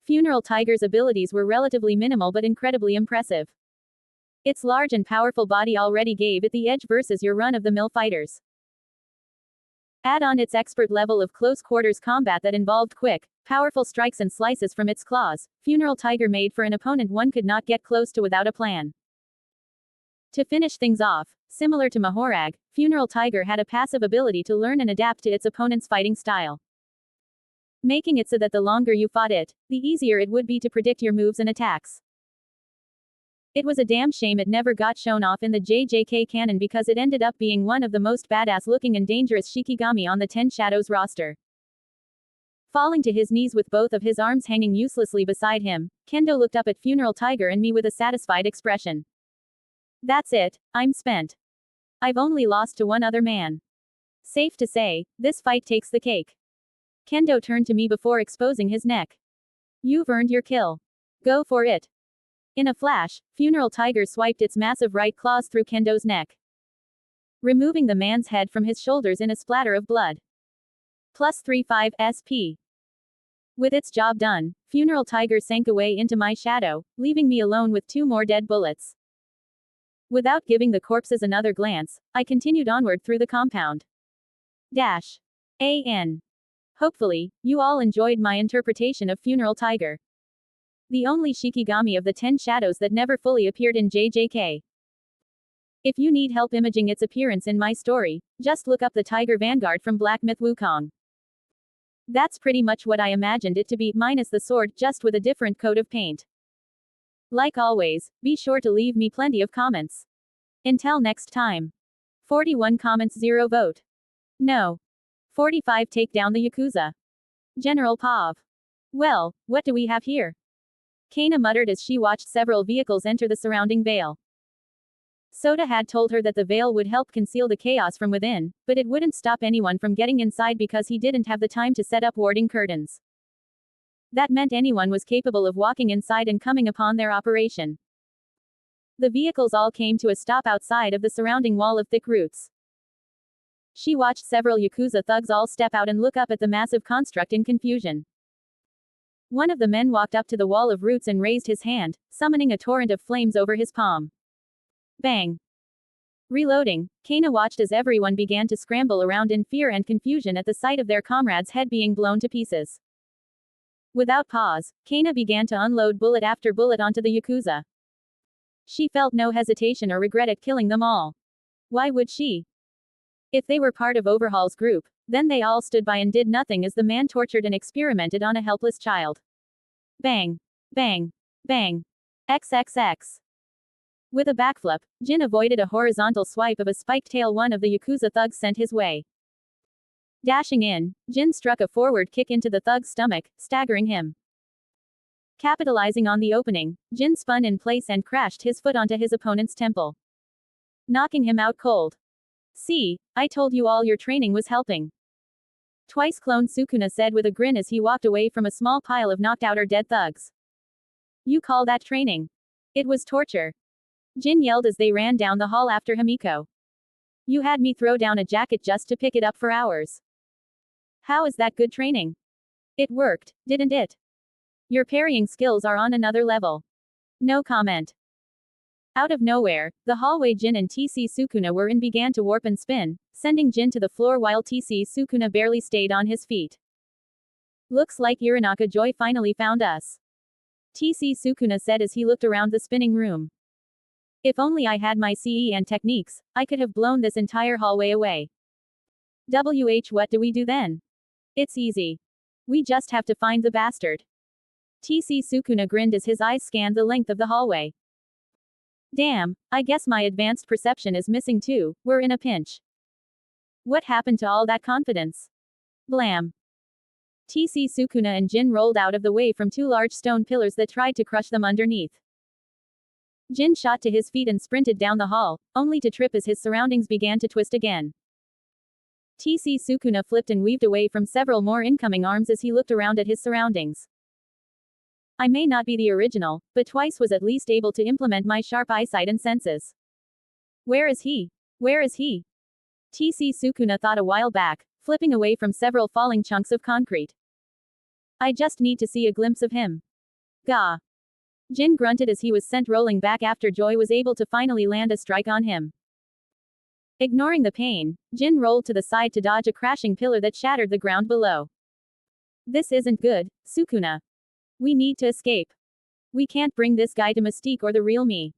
A: Funeral Tiger's abilities were relatively minimal but incredibly impressive. Its large and powerful body already gave it the edge versus your run-of-the-mill fighters. Add on its expert level of close-quarters combat that involved quick, powerful strikes and slices from its claws, Funeral Tiger made for an opponent one could not get close to without a plan. To finish things off, similar to Mahorag, Funeral Tiger had a passive ability to learn and adapt to its opponent's fighting style, making it so that the longer you fought it, the easier it would be to predict your moves and attacks. It was a damn shame it never got shown off in the JJK canon because it ended up being one of the most badass-looking and dangerous Shikigami on the 10 Shadows roster. Falling to his knees with both of his arms hanging uselessly beside him, Kendo looked up at Funeral Tiger and me with a satisfied expression. That's it, I'm spent. I've only lost to one other man. Safe to say, this fight takes the cake. Kendo turned to me before exposing his neck. You've earned your kill. Go for it. In a flash, Funeral Tiger swiped its massive right claws through Kendo's neck, removing the man's head from his shoulders in a splatter of blood. Plus 35 SP. With its job done, Funeral Tiger sank away into my shadow, leaving me alone with 2 more dead bullets. Without giving the corpses another glance, I continued onward through the compound. An. Hopefully, you all enjoyed my interpretation of Funeral Tiger. The only Shikigami of the 10 shadows that never fully appeared in JJK. If you need help imaging its appearance in my story, just look up the Tiger Vanguard from Black Myth Wukong. That's pretty much what I imagined it to be, minus the sword, just with a different coat of paint. Like always, be sure to leave me plenty of comments. Until next time. 41 comments 0 vote. No. 45 take down the Yakuza. General Pav. Well, what do we have here? Kana muttered as she watched several vehicles enter the surrounding veil. Soda had told her that the veil would help conceal the chaos from within, but it wouldn't stop anyone from getting inside because he didn't have the time to set up warding curtains. That meant anyone was capable of walking inside and coming upon their operation. The vehicles all came to a stop outside of the surrounding wall of thick roots. She watched several Yakuza thugs all step out and look up at the massive construct in confusion. One of the men walked up to the wall of roots and raised his hand, summoning a torrent of flames over his palm. Bang. Reloading, Kana watched as everyone began to scramble around in fear and confusion at the sight of their comrade's head being blown to pieces. Without pause, Kana began to unload bullet after bullet onto the Yakuza. She felt no hesitation or regret at killing them all. Why would she? If they were part of Overhaul's group, then they all stood by and did nothing as the man tortured and experimented on a helpless child. Bang. Bang. Bang. XXX. With a backflip, Jin avoided a horizontal swipe of a spiked tail one of the Yakuza thugs sent his way. Dashing in, Jin struck a forward kick into the thug's stomach, staggering him. Capitalizing on the opening, Jin spun in place and crashed his foot onto his opponent's temple, knocking him out cold. See, I told you all your training was helping. Twice cloned Sukuna said with a grin as he walked away from a small pile of knocked out or dead thugs. You call that training? It was torture. Jin yelled as they ran down the hall after Himiko. You had me throw down a jacket just to pick it up for hours. How is that good training? It worked, didn't it? Your parrying skills are on another level. No comment. Out of nowhere, the hallway Jin and TC Sukuna were in began to warp and spin, sending Jin to the floor while TC Sukuna barely stayed on his feet. Looks like Irinaka Joy finally found us. TC Sukuna said as he looked around the spinning room. If only I had my CE and techniques, I could have blown this entire hallway away. What do we do then? It's easy. We just have to find the bastard. TC Sukuna grinned as his eyes scanned the length of the hallway. Damn, I guess my advanced perception is missing too, we're in a pinch. What happened to all that confidence? Blam. TC Sukuna and Jin rolled out of the way from 2 large stone pillars that tried to crush them underneath. Jin shot to his feet and sprinted down the hall, only to trip as his surroundings began to twist again. TC Sukuna flipped and weaved away from several more incoming arms as he looked around at his surroundings. I may not be the original, but twice was at least able to implement my sharp eyesight and senses. Where is he? Where is he? TC Sukuna thought a while back, flipping away from several falling chunks of concrete. I just need to see a glimpse of him. Gah. Jin grunted as he was sent rolling back after Joy was able to finally land a strike on him. Ignoring the pain, Jin rolled to the side to dodge a crashing pillar that shattered the ground below. This isn't good, Sukuna. We need to escape. We can't bring this guy to Mystique or the real me.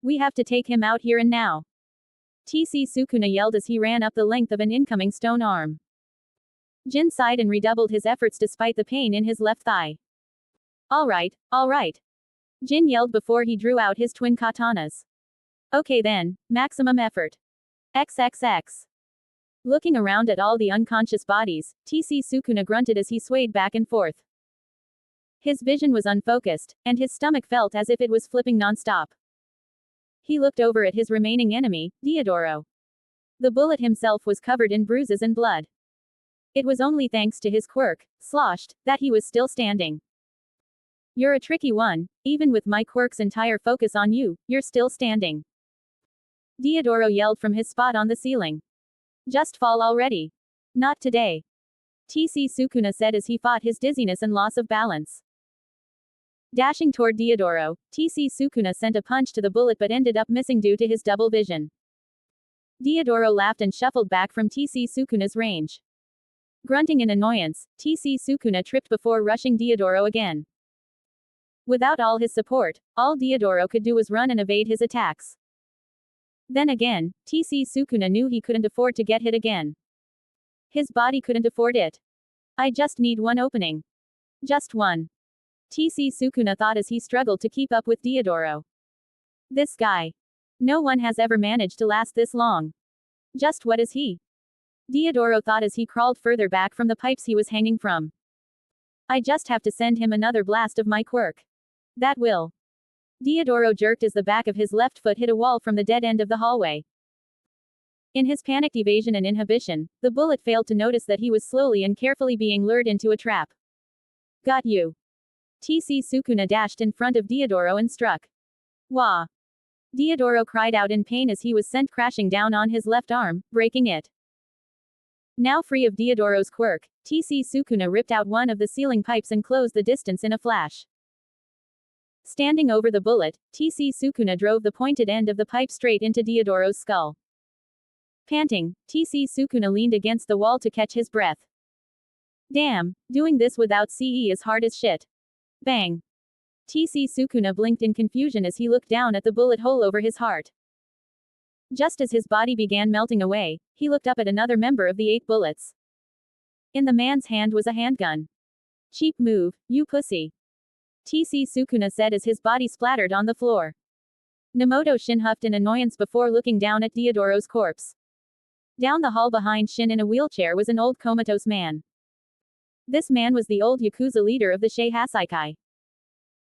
A: We have to take him out here and now. TC Sukuna yelled as he ran up the length of an incoming stone arm. Jin sighed and redoubled his efforts despite the pain in his left thigh. All right. Jin yelled before he drew out his twin katanas. Okay then, maximum effort. XXX. Looking around at all the unconscious bodies, TC Sukuna grunted as he swayed back and forth. His vision was unfocused, and his stomach felt as if it was flipping nonstop. He looked over at his remaining enemy, Diodoro. The bullet himself was covered in bruises and blood. It was only thanks to his quirk, sloshed, that he was still standing. You're a tricky one, even with my quirk's entire focus on you, you're still standing. Diodoro yelled from his spot on the ceiling. Just fall already. Not today. TC Sukuna said as he fought his dizziness and loss of balance. Dashing toward Diodoro, TC Sukuna sent a punch to the bullet but ended up missing due to his double vision. Diodoro laughed and shuffled back from TC Sukuna's range. Grunting in annoyance, TC Sukuna tripped before rushing Diodoro again. Without all his support, all Diodoro could do was run and evade his attacks. Then again, TC Sukuna knew he couldn't afford to get hit again. His body couldn't afford it. I just need one opening. Just one. TC Sukuna thought as he struggled to keep up with Diodoro. This guy. No one has ever managed to last this long. Just what is he? Diodoro thought as he crawled further back from the pipes he was hanging from. I just have to send him another blast of my quirk. That will. Diodoro jerked as the back of his left foot hit a wall from the dead end of the hallway. In his panicked evasion and inhibition, the bullet failed to notice that he was slowly and carefully being lured into a trap. Got you. TC Sukuna dashed in front of Diodoro and struck. Wah! Diodoro cried out in pain as he was sent crashing down on his left arm, breaking it. Now free of Diodoro's quirk, TC Sukuna ripped out one of the ceiling pipes and closed the distance in a flash. Standing over the bullet, TC Sukuna drove the pointed end of the pipe straight into Diodoro's skull. Panting, TC Sukuna leaned against the wall to catch his breath. Damn, doing this without CE is hard as shit. Bang. TC Sukuna blinked in confusion as he looked down at the bullet hole over his heart. Just as his body began melting away, he looked up at another member of the 8 bullets. In the man's hand was a handgun. Cheap move, you pussy. TC Sukuna said as his body splattered on the floor. Namoto Shin huffed in annoyance before looking down at Diodoro's corpse. Down the hall behind Shin in a wheelchair was an old comatose man. This man was the old Yakuza leader of the Shei Hasaikai.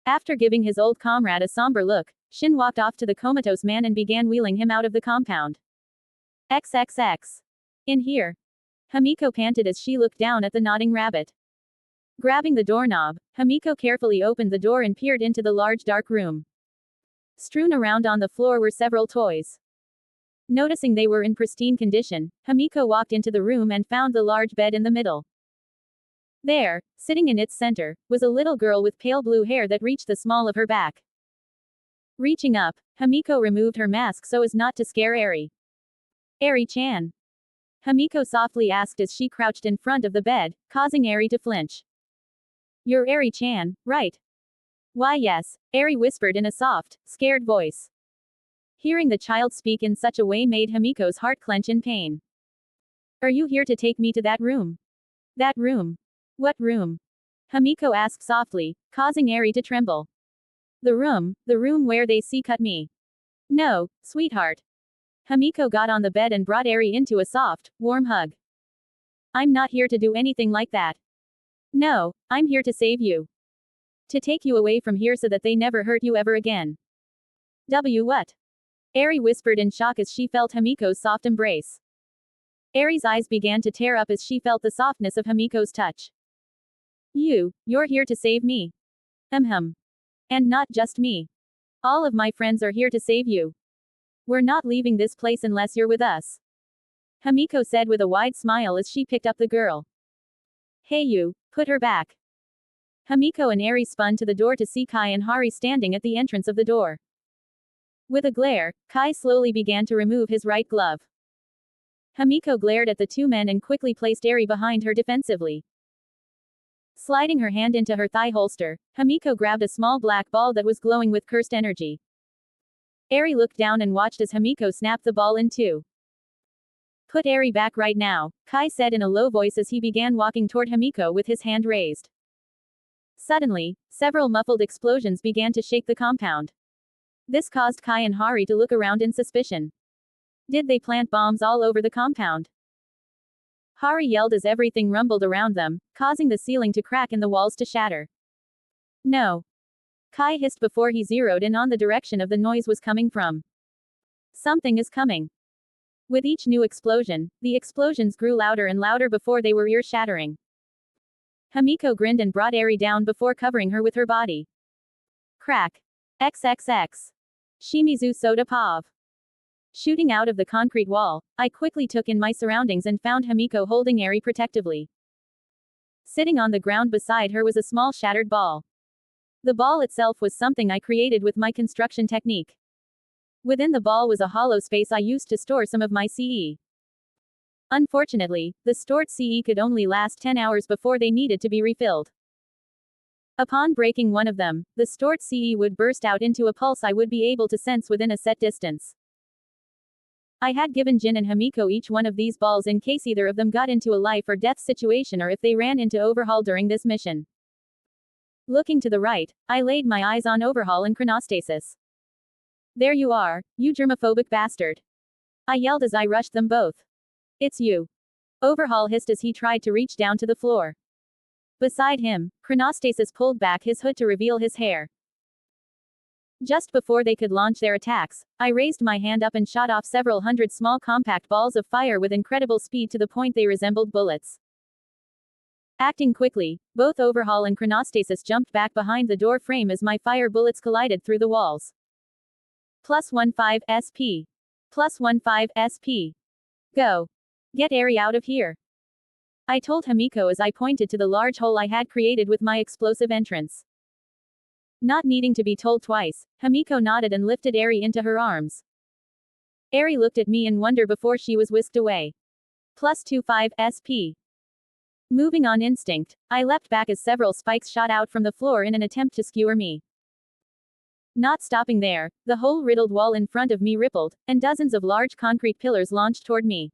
A: After giving his old comrade a somber look, Shin walked off to the comatose man and began wheeling him out of the compound. XXX. In here. Hamiko panted as she looked down at the nodding rabbit. Grabbing the doorknob, Hamiko carefully opened the door and peered into the large dark room. Strewn around on the floor were several toys. Noticing they were in pristine condition, Hamiko walked into the room and found the large bed in the middle. There, sitting in its center, was a little girl with pale blue hair that reached the small of her back. Reaching up, Hamiko removed her mask so as not to scare Eri. Eri-chan. Hamiko softly asked as she crouched in front of the bed, causing Eri to flinch. You're Eri-chan, right? Why yes, Eri whispered in a soft, scared voice. Hearing the child speak in such a way made Hamiko's heart clench in pain. Are you here to take me to that room? That room. What room? Hamiko asked softly, causing Eri to tremble. The room where they cut me. No, sweetheart. Hamiko got on the bed and brought Eri into a soft, warm hug. I'm not here to do anything like that. No, I'm here to save you. To take you away from here so that they never hurt you ever again. What? Eri whispered in shock as she felt Hamiko's soft embrace. Eri's eyes began to tear up as she felt the softness of Hamiko's touch. You're here to save me. And not just me. All of my friends are here to save you. We're not leaving this place unless you're with us. Hamiko said with a wide smile as she picked up the girl. Hey you, put her back. Hamiko and Eri spun to the door to see Kai and Hari standing at the entrance of the door. With a glare, Kai slowly began to remove his right glove. Hamiko glared at the two men and quickly placed Eri behind her defensively. Sliding her hand into her thigh holster, Hamiko grabbed a small black ball that was glowing with cursed energy. Eri looked down and watched as Hamiko snapped the ball in two. Put Eri back right now, Kai said in a low voice as he began walking toward Hamiko with his hand raised. Suddenly, several muffled explosions began to shake the compound. This caused Kai and Hari to look around in suspicion. Did they plant bombs all over the compound? Hari yelled as everything rumbled around them, causing the ceiling to crack and the walls to shatter. No. Kai hissed before he zeroed in on the direction of the noise was coming from. Something is coming. With each new explosion, the explosions grew louder and louder before they were ear-shattering. Hamiko grinned and brought Eri down before covering her with her body. Crack. XXX. Shimizu Soda Pav. Shooting out of the concrete wall, I quickly took in my surroundings and found Hamiko holding Eri protectively. Sitting on the ground beside her was a small shattered ball. The ball itself was something I created with my construction technique. Within the ball was a hollow space I used to store some of my CE. Unfortunately, the stored CE could only last 10 hours before they needed to be refilled. Upon breaking one of them, the stored CE would burst out into a pulse I would be able to sense within a set distance. I had given Jin and Hamiko each one of these balls in case either of them got into a life or death situation or if they ran into Overhaul during this mission. Looking to the right, I laid my eyes on Overhaul and Chronostasis. There you are, you germophobic bastard. I yelled as I rushed them both. It's you. Overhaul hissed as he tried to reach down to the floor. Beside him, Chronostasis pulled back his hood to reveal his hair. Just before they could launch their attacks, I raised my hand up and shot off several hundred small compact balls of fire with incredible speed to the point they resembled bullets. Acting quickly, both Overhaul and Chronostasis jumped back behind the door frame as my fire bullets collided through the walls. +15 SP. +15 SP. Go. Get Eri out of here. I told Hamiko as I pointed to the large hole I had created with my explosive entrance. Not needing to be told twice, Hamiko nodded and lifted Eri into her arms. Eri looked at me in wonder before she was whisked away. +25 SP. Moving on instinct, I leapt back as several spikes shot out from the floor in an attempt to skewer me. Not stopping there, the whole riddled wall in front of me rippled, and dozens of large concrete pillars launched toward me.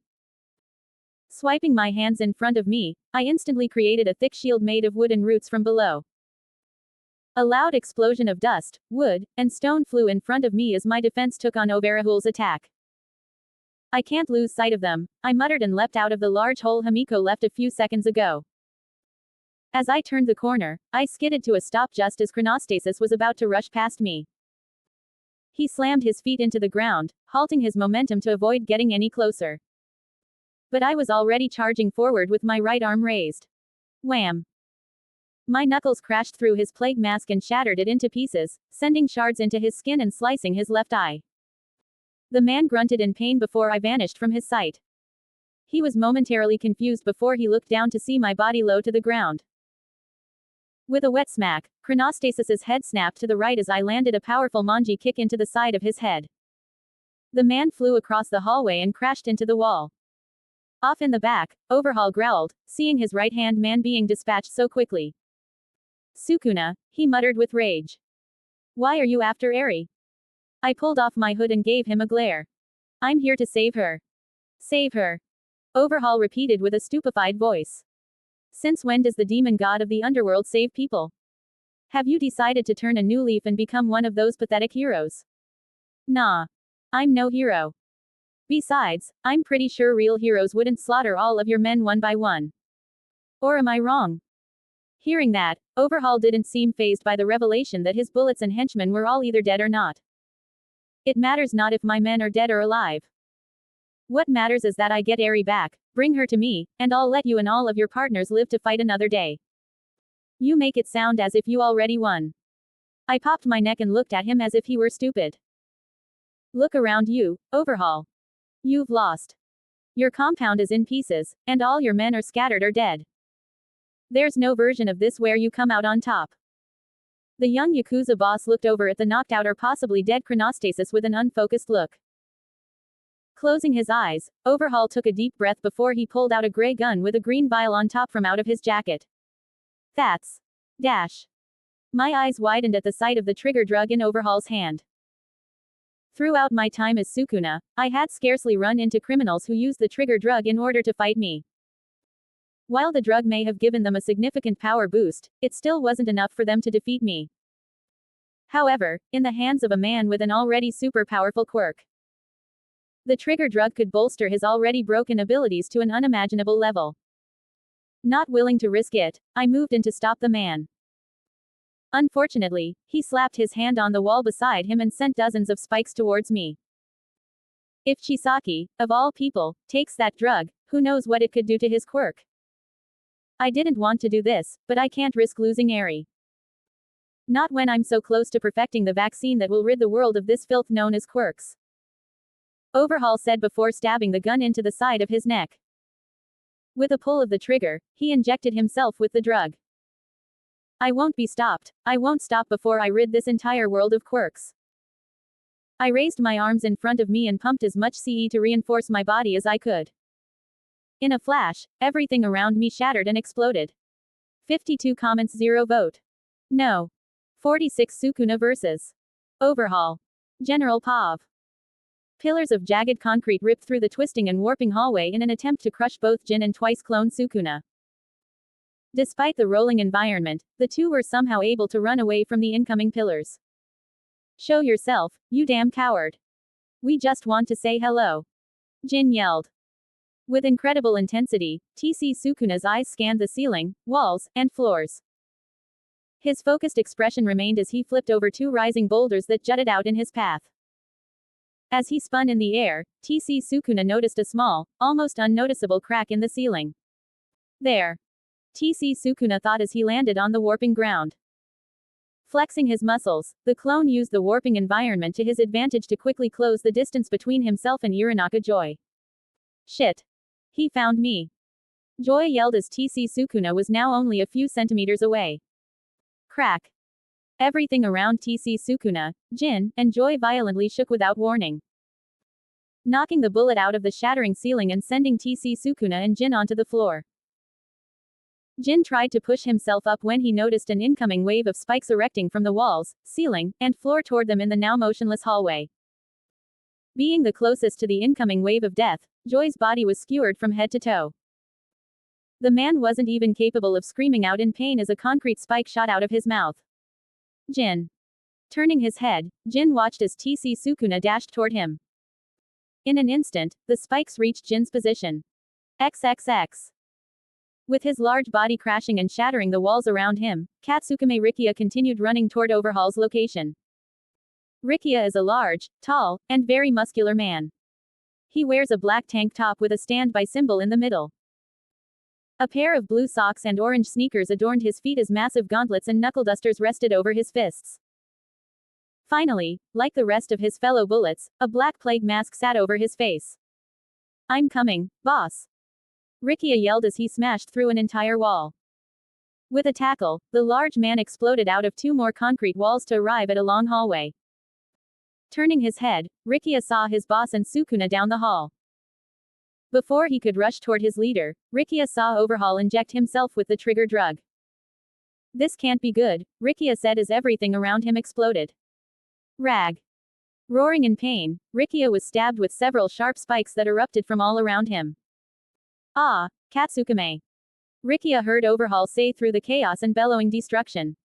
A: Swiping my hands in front of me, I instantly created a thick shield made of wood and roots from below. A loud explosion of dust, wood, and stone flew in front of me as my defense took on Overhaul's attack. I can't lose sight of them, I muttered and leapt out of the large hole Hamiko left a few seconds ago. As I turned the corner, I skidded to a stop just as Chronostasis was about to rush past me. He slammed his feet into the ground, halting his momentum to avoid getting any closer. But I was already charging forward with my right arm raised. Wham! My knuckles crashed through his plague mask and shattered it into pieces, sending shards into his skin and slicing his left eye. The man grunted in pain before I vanished from his sight. He was momentarily confused before he looked down to see my body low to the ground. With a wet smack, Chronostasis's head snapped to the right as I landed a powerful manji kick into the side of his head. The man flew across the hallway and crashed into the wall. Off in the back, Overhaul growled, seeing his right-hand man being dispatched so quickly. Sukuna, he muttered with rage. Why are you after Eri? I pulled off my hood and gave him a glare. I'm here to save her. Save her. Overhaul repeated with a stupefied voice. Since when does the demon god of the underworld save people? Have you decided to turn a new leaf and become one of those pathetic heroes? Nah. I'm no hero. Besides, I'm pretty sure real heroes wouldn't slaughter all of your men one by one. Or am I wrong? Hearing that, Overhaul didn't seem fazed by the revelation that his bullets and henchmen were all either dead or not. It matters not if my men are dead or alive. What matters is that I get Eri back, bring her to me, and I'll let you and all of your partners live to fight another day. You make it sound as if you already won. I popped my neck and looked at him as if he were stupid. Look around you, Overhaul. You've lost. Your compound is in pieces, and all your men are scattered or dead. There's no version of this where you come out on top. The young Yakuza boss looked over at the knocked out or possibly dead Chronostasis with an unfocused look. Closing his eyes, Overhaul took a deep breath before he pulled out a gray gun with a green vial on top from out of his jacket. That's. Dash. My eyes widened at the sight of the trigger drug in Overhaul's hand. Throughout my time as Sukuna, I had scarcely run into criminals who used the trigger drug in order to fight me. While the drug may have given them a significant power boost, it still wasn't enough for them to defeat me. However, in the hands of a man with an already super powerful quirk, the trigger drug could bolster his already broken abilities to an unimaginable level. Not willing to risk it, I moved in to stop the man. Unfortunately, he slapped his hand on the wall beside him and sent dozens of spikes towards me. If Chisaki, of all people, takes that drug, who knows what it could do to his quirk? I didn't want to do this, but I can't risk losing Eri. Not when I'm so close to perfecting the vaccine that will rid the world of this filth known as quirks. Overhaul said before stabbing the gun into the side of his neck. With a pull of the trigger, he injected himself with the drug. I won't be stopped. I won't stop before I rid this entire world of quirks. I raised my arms in front of me and pumped as much CE to reinforce my body as I could. In a flash, everything around me shattered and exploded. 52 comments, 0 vote. No. 46 Sukuna versus Overhaul. General Pav. Pillars of jagged concrete ripped through the twisting and warping hallway in an attempt to crush both Jin and twice-cloned Sukuna. Despite the rolling environment, the two were somehow able to run away from the incoming pillars. Show yourself, you damn coward. We just want to say hello. Jin yelled. With incredible intensity, TC Sukuna's eyes scanned the ceiling, walls, and floors. His focused expression remained as he flipped over 2 rising boulders that jutted out in his path. As he spun in the air, TC Sukuna noticed a small, almost unnoticeable crack in the ceiling. There. TC Sukuna thought as he landed on the warping ground. Flexing his muscles, the clone used the warping environment to his advantage to quickly close the distance between himself and Uranaka Joy. Shit. He found me. Joy yelled as TC Sukuna was now only a few centimeters away. Crack. Everything around TC Sukuna, Jin, and Joy violently shook without warning, knocking the bullet out of the shattering ceiling and sending TC Sukuna and Jin onto the floor. Jin tried to push himself up when he noticed an incoming wave of spikes erecting from the walls, ceiling, and floor toward them in the now motionless hallway. Being the closest to the incoming wave of death, Joy's body was skewered from head to toe. The man wasn't even capable of screaming out in pain as a concrete spike shot out of his mouth. Jin. Turning his head, Jin watched as TC Sukuna dashed toward him. In an instant, the spikes reached Jin's position. XXX. With his large body crashing and shattering the walls around him, Katsukume Rikia continued running toward Overhaul's location. Rikia is a large, tall, and very muscular man. He wears a black tank top with a standby symbol in the middle. A pair of blue socks and orange sneakers adorned his feet as massive gauntlets and knuckle dusters rested over his fists. Finally, like the rest of his fellow bullets, a black plague mask sat over his face. I'm coming, boss. Rikia yelled as he smashed through an entire wall. With a tackle, the large man exploded out of 2 more concrete walls to arrive at a long hallway. Turning his head, Rikia saw his boss and Sukuna down the hall. Before he could rush toward his leader, Rikia saw Overhaul inject himself with the trigger drug. This can't be good, Rikia said as everything around him exploded. Rag. Roaring in pain, Rikia was stabbed with several sharp spikes that erupted from all around him. Ah, Katsukume. Rikia heard Overhaul say through the chaos and bellowing destruction.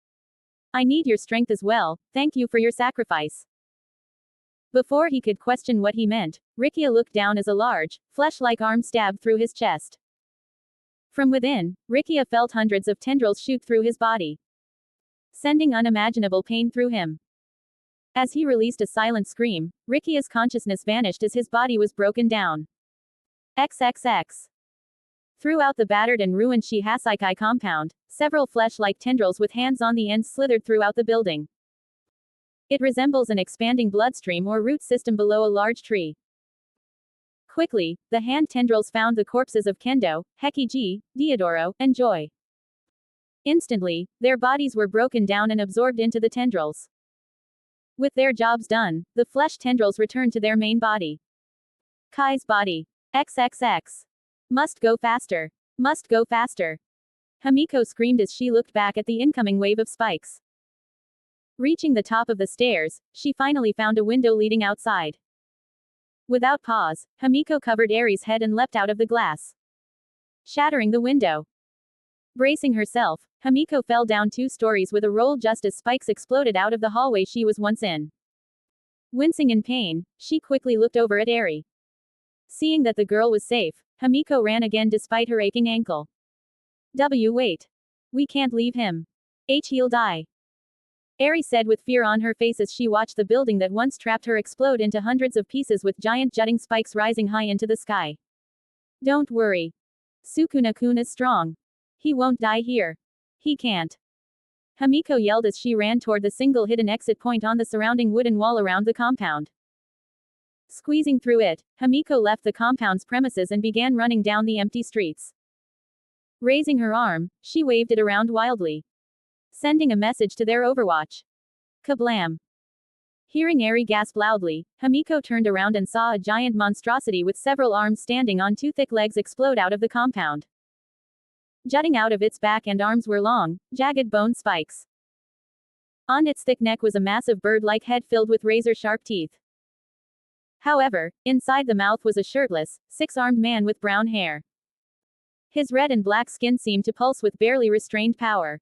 A: I need your strength as well, thank you for your sacrifice. Before he could question what he meant, Rikia looked down as a large, flesh-like arm stabbed through his chest. From within, Rikia felt hundreds of tendrils shoot through his body, sending unimaginable pain through him. As he released a silent scream, Rikia's consciousness vanished as his body was broken down. XXX. Throughout the battered and ruined Shihasaikai compound, several flesh-like tendrils with hands on the ends slithered throughout the building. It resembles an expanding bloodstream or root system below a large tree. Quickly, the hand tendrils found the corpses of Kendo, Hekiji, Diodoro, and Joy. Instantly, their bodies were broken down and absorbed into the tendrils. With their jobs done, the flesh tendrils returned to their main body. Kai's body. XXX. Must go faster. Must go faster. Hamiko screamed as she looked back at the incoming wave of spikes. Reaching the top of the stairs, she finally found a window leading outside. Without pause, Hamiko covered Eri's head and leapt out of the glass, shattering the window. Bracing herself, Hamiko fell down 2 stories with a roll just as spikes exploded out of the hallway she was once in. Wincing in pain, she quickly looked over at Eri. Seeing that the girl was safe, Hamiko ran again despite her aching ankle. Wait. We can't leave him. He'll die. Eri said with fear on her face as she watched the building that once trapped her explode into hundreds of pieces with giant jutting spikes rising high into the sky. Don't worry. Sukuna-kun is strong. He won't die here. He can't. Hamiko yelled as she ran toward the single hidden exit point on the surrounding wooden wall around the compound. Squeezing through it, Hamiko left the compound's premises and began running down the empty streets. Raising her arm, she waved it around wildly, sending a message to their Overwatch. Kablam! Hearing Eri gasp loudly, Hamiko turned around and saw a giant monstrosity with several arms standing on two thick legs explode out of the compound. Jutting out of its back and arms were long, jagged bone spikes. On its thick neck was a massive bird-like head filled with razor-sharp teeth. However, inside the mouth was a shirtless, six-armed man with brown hair. His red and black skin seemed to pulse with barely restrained power.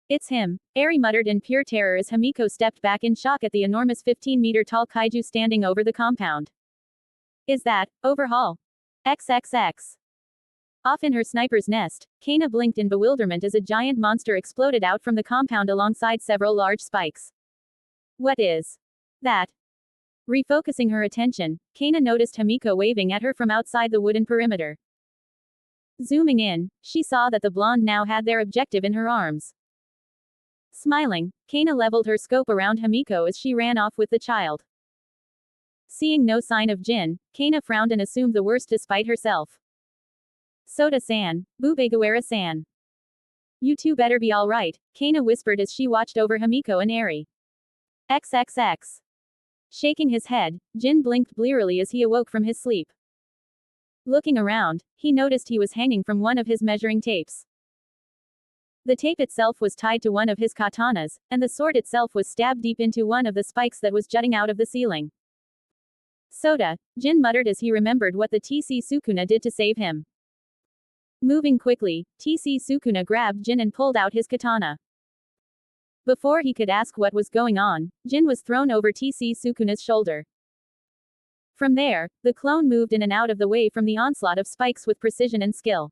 A: It's him, Eri muttered in pure terror as Hamiko stepped back in shock at the enormous 15-meter-tall kaiju standing over the compound. Is that, Overhaul? XXX. Off in her sniper's nest, Kana blinked in bewilderment as a giant monster exploded out from the compound alongside several large spikes. What is that? Refocusing her attention, Kana noticed Hamiko waving at her from outside the wooden perimeter. Zooming in, she saw that the blonde now had their objective in her arms. Smiling, Kana leveled her scope around Hamiko as she ran off with the child. Seeing no sign of Jin, Kana frowned and assumed the worst despite herself. Soda-san, Bubegawara-san. You two better be alright, Kana whispered as she watched over Hamiko and Eri. XXX. Shaking his head, Jin blinked blearily as he awoke from his sleep. Looking around, he noticed he was hanging from one of his measuring tapes. The tape itself was tied to one of his katanas, and the sword itself was stabbed deep into one of the spikes that was jutting out of the ceiling. Soda, Jin muttered as he remembered what the TC Sukuna did to save him. Moving quickly, TC Sukuna grabbed Jin and pulled out his katana. Before he could ask what was going on, Jin was thrown over TC Sukuna's shoulder. From there, the clone moved in and out of the way from the onslaught of spikes with precision and skill.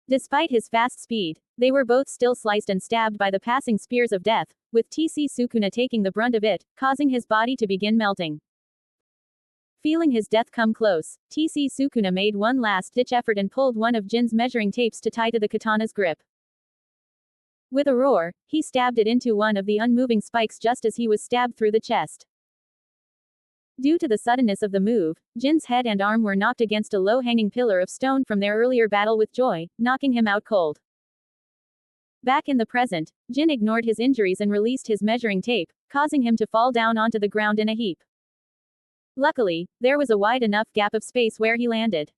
A: Despite his fast speed, they were both still sliced and stabbed by the passing spears of death, with TC Sukuna taking the brunt of it, causing his body to begin melting. Feeling his death come close, TC Sukuna made one last-ditch effort and pulled one of Jin's measuring tapes to tie to the katana's grip. With a roar, he stabbed it into one of the unmoving spikes just as he was stabbed through the chest. Due to the suddenness of the move, Jin's head and arm were knocked against a low-hanging pillar of stone from their earlier battle with Joy, knocking him out cold. Back in the present, Jin ignored his injuries and released his measuring tape, causing him to fall down onto the ground in a heap. Luckily, there was a wide enough gap of space where he landed,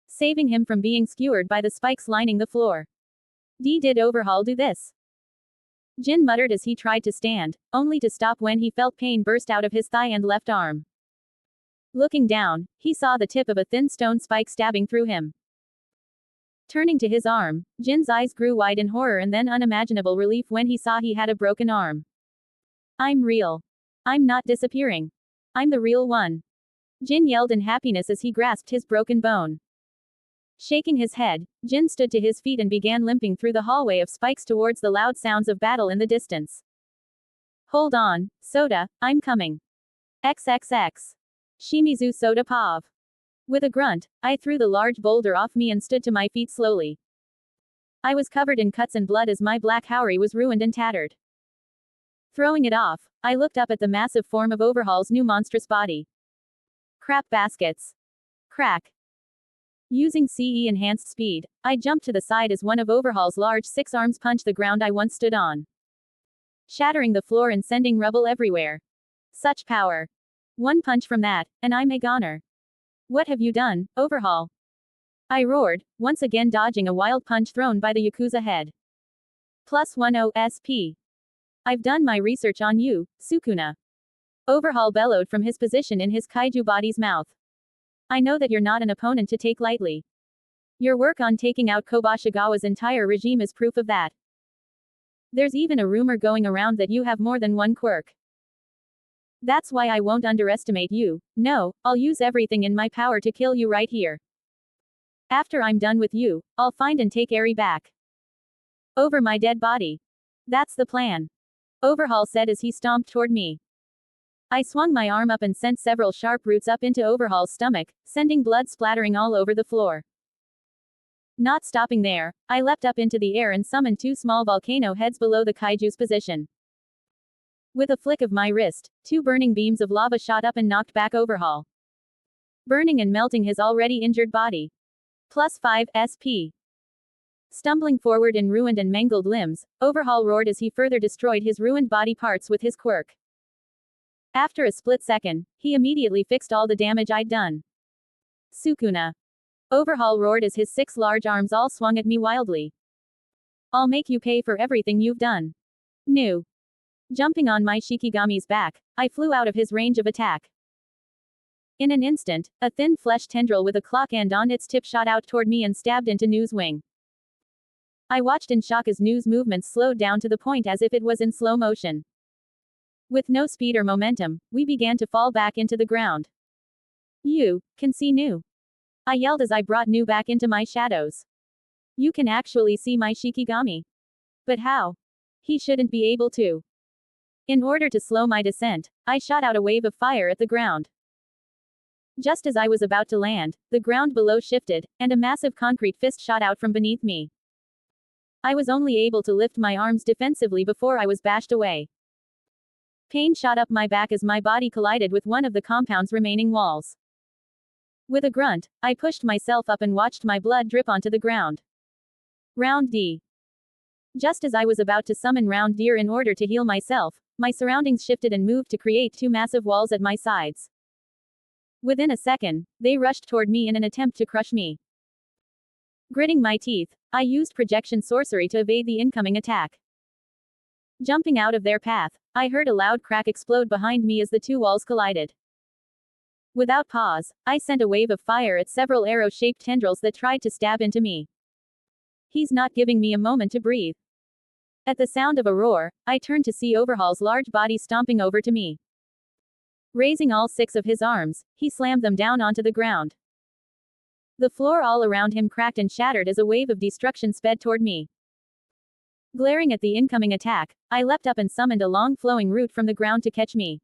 A: saving him from being skewered by the spikes lining the floor. Did Overhaul do this? Jin muttered as he tried to stand, only to stop when he felt pain burst out of his thigh and left arm. Looking down, he saw the tip of a thin stone spike stabbing through him. Turning to his arm, Jin's eyes grew wide in horror and then unimaginable relief when he saw he had a broken arm. I'm real. I'm not disappearing. I'm the real one. Jin yelled in happiness as he grasped his broken bone. Shaking his head, Jin stood to his feet and began limping through the hallway of spikes towards the loud sounds of battle in the distance. Hold on, Soda, I'm coming. XXX. Shimizu Soda Pav. With a grunt, I threw the large boulder off me and stood to my feet slowly. I was covered in cuts and blood as my black haori was ruined and tattered. Throwing it off, I looked up at the massive form of Overhaul's new monstrous body. Crap baskets. Crack. Using CE-enhanced speed, I jumped to the side as one of Overhaul's large six arms punched the ground I once stood on, shattering the floor and sending rubble everywhere. Such power. One punch from that, and I'm a goner. What have you done, Overhaul? I roared, once again dodging a wild punch thrown by the Yakuza head. +10 SP. I've done my research on you, Sukuna. Overhaul bellowed from his position in his kaiju body's mouth. I know that you're not an opponent to take lightly. Your work on taking out Kobashigawa's entire regime is proof of that. There's even a rumor going around that you have more than one quirk. That's why I won't underestimate you. No, I'll use everything in my power to kill you right here. After I'm done with you, I'll find and take Eri back. Over my dead body. That's the plan. Overhaul said as he stomped toward me. I swung my arm up and sent several sharp roots up into Overhaul's stomach, sending blood splattering all over the floor. Not stopping there, I leapt up into the air and summoned two small volcano heads below the kaiju's position. With a flick of my wrist, two burning beams of lava shot up and knocked back Overhaul, burning and melting his already injured body. +5 SP. Stumbling forward in ruined and mangled limbs, Overhaul roared as he further destroyed his ruined body parts with his quirk. After a split second, he immediately fixed all the damage I'd done. Sukuna. Overhaul roared as his 6 large arms all swung at me wildly. I'll make you pay for everything you've done. Nu. Jumping on my Shikigami's back, I flew out of his range of attack. In an instant, a thin flesh tendril with a clock end on its tip shot out toward me and stabbed into Nu's wing. I watched in shock as Nu's movements slowed down to the point as if it was in slow motion. With no speed or momentum, we began to fall back into the ground. You can see Nu. I yelled as I brought Nu back into my shadows. You can actually see my Shikigami. But how? He shouldn't be able to. In order to slow my descent, I shot out a wave of fire at the ground. Just as I was about to land, the ground below shifted, and a massive concrete fist shot out from beneath me. I was only able to lift my arms defensively before I was bashed away. Pain shot up my back as my body collided with one of the compound's remaining walls. With a grunt, I pushed myself up and watched my blood drip onto the ground. Round D. Just as I was about to summon Round Deer in order to heal myself, my surroundings shifted and moved to create 2 massive walls at my sides. Within a second, they rushed toward me in an attempt to crush me. Gritting my teeth, I used projection sorcery to evade the incoming attack. Jumping out of their path, I heard a loud crack explode behind me as the 2 walls collided. Without pause, I sent a wave of fire at several arrow-shaped tendrils that tried to stab into me. He's not giving me a moment to breathe. At the sound of a roar, I turned to see Overhaul's large body stomping over to me. Raising all 6 of his arms, he slammed them down onto the ground. The floor all around him cracked and shattered as a wave of destruction sped toward me. Glaring at the incoming attack, I leapt up and summoned a long flowing root from the ground to catch me.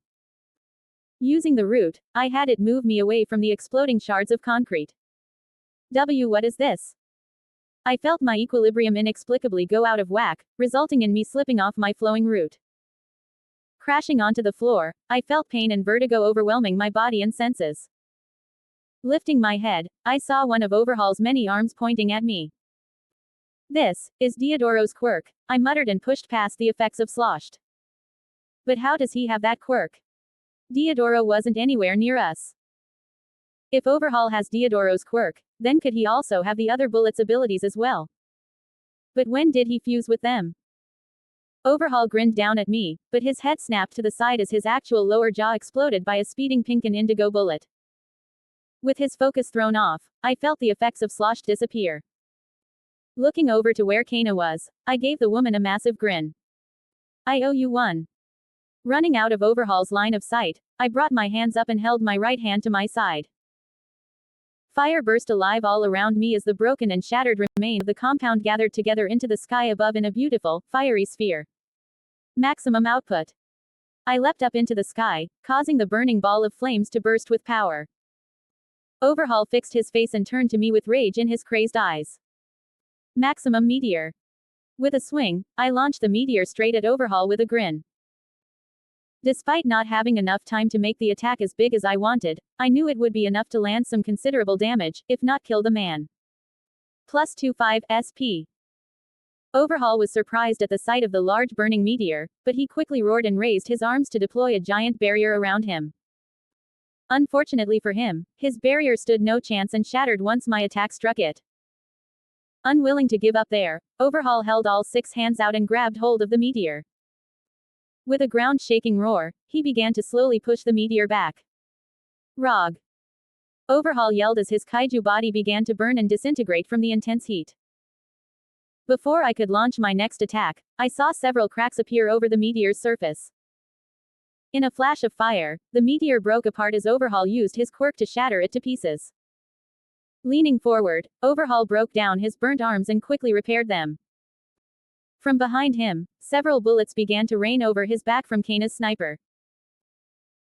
A: Using the root, I had it move me away from the exploding shards of concrete. What is this? I felt my equilibrium inexplicably go out of whack, resulting in me slipping off my flowing root. Crashing onto the floor, I felt pain and vertigo overwhelming my body and senses. Lifting my head, I saw one of Overhaul's many arms pointing at me. This is Diodoro's quirk, I muttered and pushed past the effects of sloshed. But how does he have that quirk? Diodoro wasn't anywhere near us. If Overhaul has Diodoro's quirk, then could he also have the other bullets' abilities as well? But when did he fuse with them? Overhaul grinned down at me, but his head snapped to the side as his actual lower jaw exploded by a speeding pink and indigo bullet. With his focus thrown off, I felt the effects of sloshed disappear. Looking over to where Kana was, I gave the woman a massive grin. I owe you one. Running out of Overhaul's line of sight, I brought my hands up and held my right hand to my side. Fire burst alive all around me as the broken and shattered remains of the compound gathered together into the sky above in a beautiful, fiery sphere. Maximum output. I leapt up into the sky, causing the burning ball of flames to burst with power. Overhaul fixed his face and turned to me with rage in his crazed eyes. Maximum meteor. With a swing, I launched the meteor straight at Overhaul with a grin. Despite not having enough time to make the attack as big as I wanted, I knew it would be enough to land some considerable damage, if not kill the man. +25 SP. Overhaul was surprised at the sight of the large burning meteor, but he quickly roared and raised his arms to deploy a giant barrier around him. Unfortunately for him, his barrier stood no chance and shattered once my attack struck it. Unwilling to give up there, Overhaul held all 6 hands out and grabbed hold of the meteor. With a ground-shaking roar, he began to slowly push the meteor back. Rog. Overhaul yelled as his kaiju body began to burn and disintegrate from the intense heat. Before I could launch my next attack, I saw several cracks appear over the meteor's surface. In a flash of fire, the meteor broke apart as Overhaul used his quirk to shatter it to pieces. Leaning forward, Overhaul broke down his burnt arms and quickly repaired them. From behind him, several bullets began to rain over his back from Kana's sniper.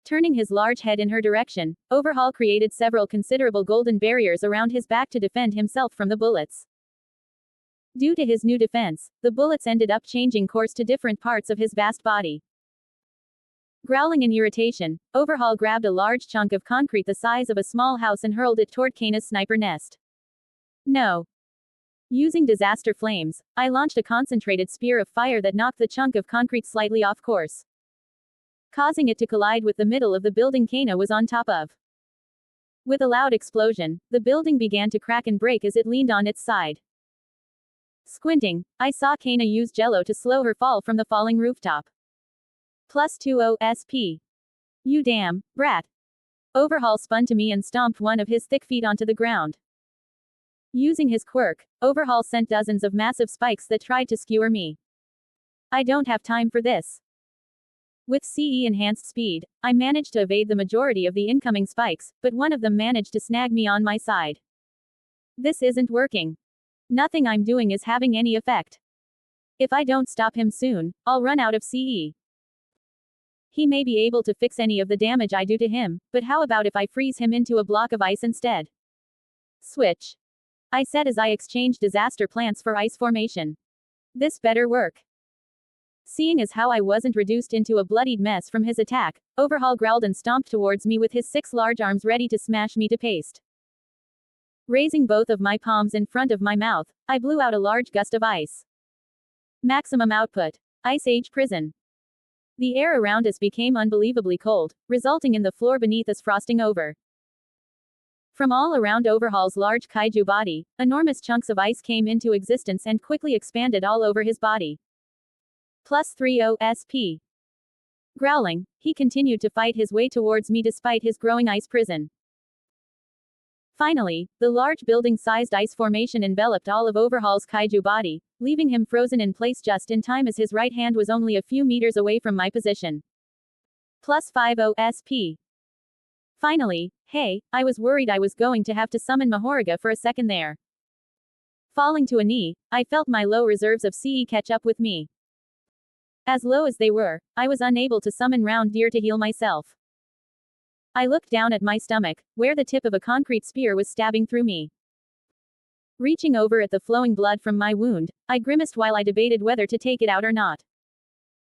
A: Turning his large head in her direction, Overhaul created several considerable golden barriers around his back to defend himself from the bullets. Due to his new defense, the bullets ended up changing course to different parts of his vast body. Growling in irritation, Overhaul grabbed a large chunk of concrete the size of a small house and hurled it toward Kana's sniper nest. No. Using disaster flames, I launched a concentrated spear of fire that knocked the chunk of concrete slightly off course, causing it to collide with the middle of the building Kana was on top of. With a loud explosion, the building began to crack and break as it leaned on its side. Squinting, I saw Kana use jello to slow her fall from the falling rooftop. +20 SP. You damn brat. Overhaul spun to me and stomped one of his thick feet onto the ground. Using his quirk, Overhaul sent dozens of massive spikes that tried to skewer me. I don't have time for this. With CE enhanced speed, I managed to evade the majority of the incoming spikes, but one of them managed to snag me on my side. This isn't working. Nothing I'm doing is having any effect. If I don't stop him soon, I'll run out of CE. He may be able to fix any of the damage I do to him, but how about if I freeze him into a block of ice instead? Switch. I said as I exchanged disaster plants for ice formation. This better work. Seeing as how I wasn't reduced into a bloodied mess from his attack, Overhaul growled and stomped towards me with his 6 large arms ready to smash me to paste. Raising both of my palms in front of my mouth, I blew out a large gust of ice. Maximum output. Ice Age Prison. The air around us became unbelievably cold, resulting in the floor beneath us frosting over. From all around Overhaul's large kaiju body, enormous chunks of ice came into existence and quickly expanded all over his body. +30 SP. Growling, he continued to fight his way towards me despite his growing ice prison. Finally, the large building-sized ice formation enveloped all of Overhaul's kaiju body, leaving him frozen in place just in time as his right hand was only a few meters away from my position. +50 SP. Finally, hey, I was worried I was going to have to summon Mahoriga for a second there. Falling to a knee, I felt my low reserves of CE catch up with me. As low as they were, I was unable to summon round deer to heal myself. I looked down at my stomach, where the tip of a concrete spear was stabbing through me. Reaching over at the flowing blood from my wound, I grimaced while I debated whether to take it out or not.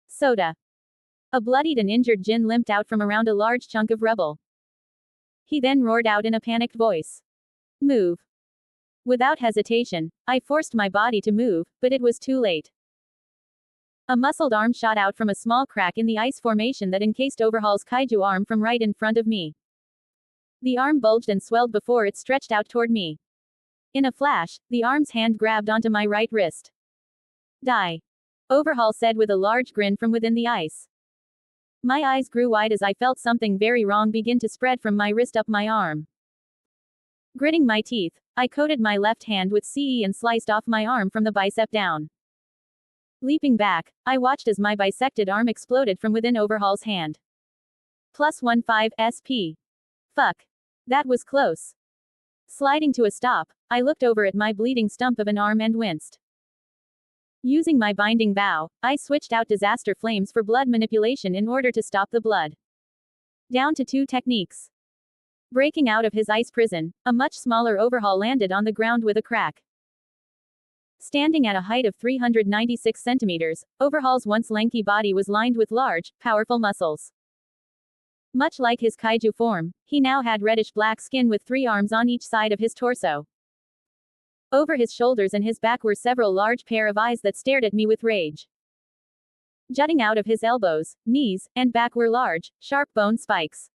A: Soda. A bloodied and injured Jin limped out from around a large chunk of rubble. He then roared out in a panicked voice. Move. Without hesitation, I forced my body to move, but it was too late. A muscled arm shot out from a small crack in the ice formation that encased Overhaul's kaiju arm from right in front of me. The arm bulged and swelled before it stretched out toward me. In a flash, the arm's hand grabbed onto my right wrist. Die. Overhaul said with a large grin from within the ice. My eyes grew wide as I felt something very wrong begin to spread from my wrist up my arm. Gritting my teeth, I coated my left hand with CE and sliced off my arm from the bicep down. Leaping back, I watched as my bisected arm exploded from within Overhaul's hand. +15 SP. Fuck. That was close. Sliding to a stop, I looked over at my bleeding stump of an arm and winced. Using my binding bow, I switched out disaster flames for blood manipulation in order to stop the blood. Down to 2 techniques. Breaking out of his ice prison, a much smaller Overhaul landed on the ground with a crack. Standing at a height of 396 centimeters, Overhaul's once lanky body was lined with large, powerful muscles. Much like his kaiju form, he now had reddish-black skin with 3 arms on each side of his torso. Over his shoulders and his back were several large pair of eyes that stared at me with rage. Jutting out of his elbows, knees, and back were large, sharp bone spikes.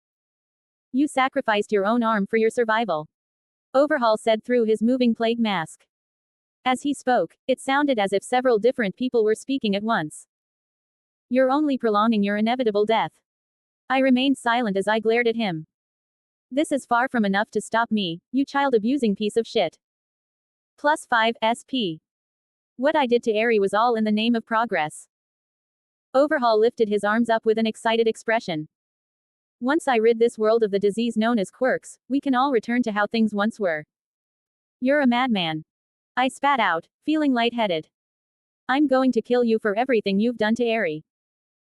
A: You sacrificed your own arm for your survival. Overhaul said through his moving plague mask. As he spoke, it sounded as if several different people were speaking at once. You're only prolonging your inevitable death. I remained silent as I glared at him. This is far from enough to stop me, you child-abusing piece of shit. +5 SP. What I did to Eri was all in the name of progress. Overhaul lifted his arms up with an excited expression. Once I rid this world of the disease known as quirks, we can all return to how things once were. You're a madman. I spat out, feeling lightheaded. I'm going to kill you for everything you've done to Eri.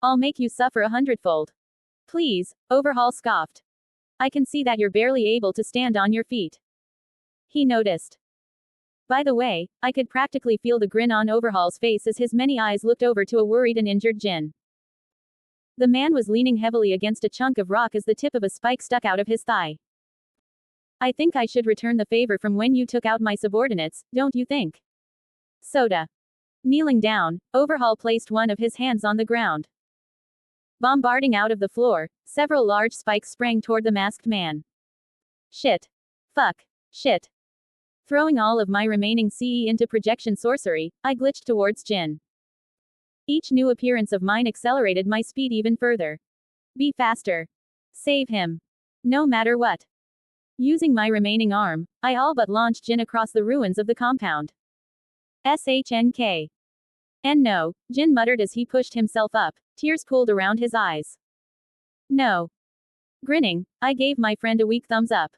A: I'll make you suffer 100-fold. Please, Overhaul scoffed. I can see that you're barely able to stand on your feet. He noticed. By the way, I could practically feel the grin on Overhaul's face as his many eyes looked over to a worried and injured Jin. The man was leaning heavily against a chunk of rock as the tip of a spike stuck out of his thigh. I think I should return the favor from when you took out my subordinates, don't you think? Soda. Kneeling down, Overhaul placed one of his hands on the ground. Bombarding out of the floor, several large spikes sprang toward the masked man. Shit. Fuck. Shit. Throwing all of my remaining CE into projection sorcery, I glitched towards Jin. Each new appearance of mine accelerated my speed even further. Be faster. Save him. No matter what. Using my remaining arm, I all but launched Jin across the ruins of the compound. SHNK. And no, Jin muttered as he pushed himself up, tears pooled around his eyes. No. Grinning, I gave my friend a weak thumbs up.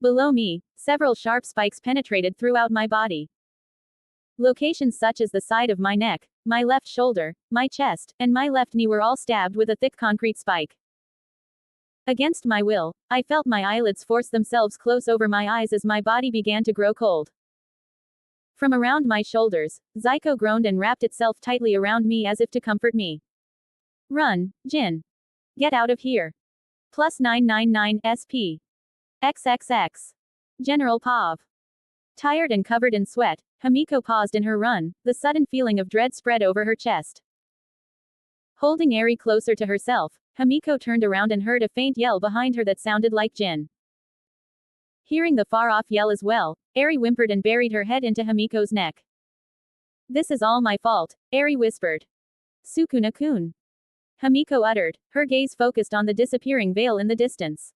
A: Below me, several sharp spikes penetrated throughout my body. Locations such as the side of my neck, my left shoulder, my chest, and my left knee were all stabbed with a thick concrete spike. Against my will, I felt my eyelids force themselves close over my eyes as my body began to grow cold. From around my shoulders, Zyko groaned and wrapped itself tightly around me as if to comfort me. Run, Jin. Get out of here. Plus 999 SP. XXX. General Pav. Tired and covered in sweat, Hamiko paused in her run, the sudden feeling of dread spread over her chest. Holding Eri closer to herself, Hamiko turned around and heard a faint yell behind her that sounded like Jin. Hearing the far-off yell as well, Eri whimpered and buried her head into Hamiko's neck. This is all my fault, Eri whispered. Sukuna-kun. Hamiko uttered, her gaze focused on the disappearing veil in the distance.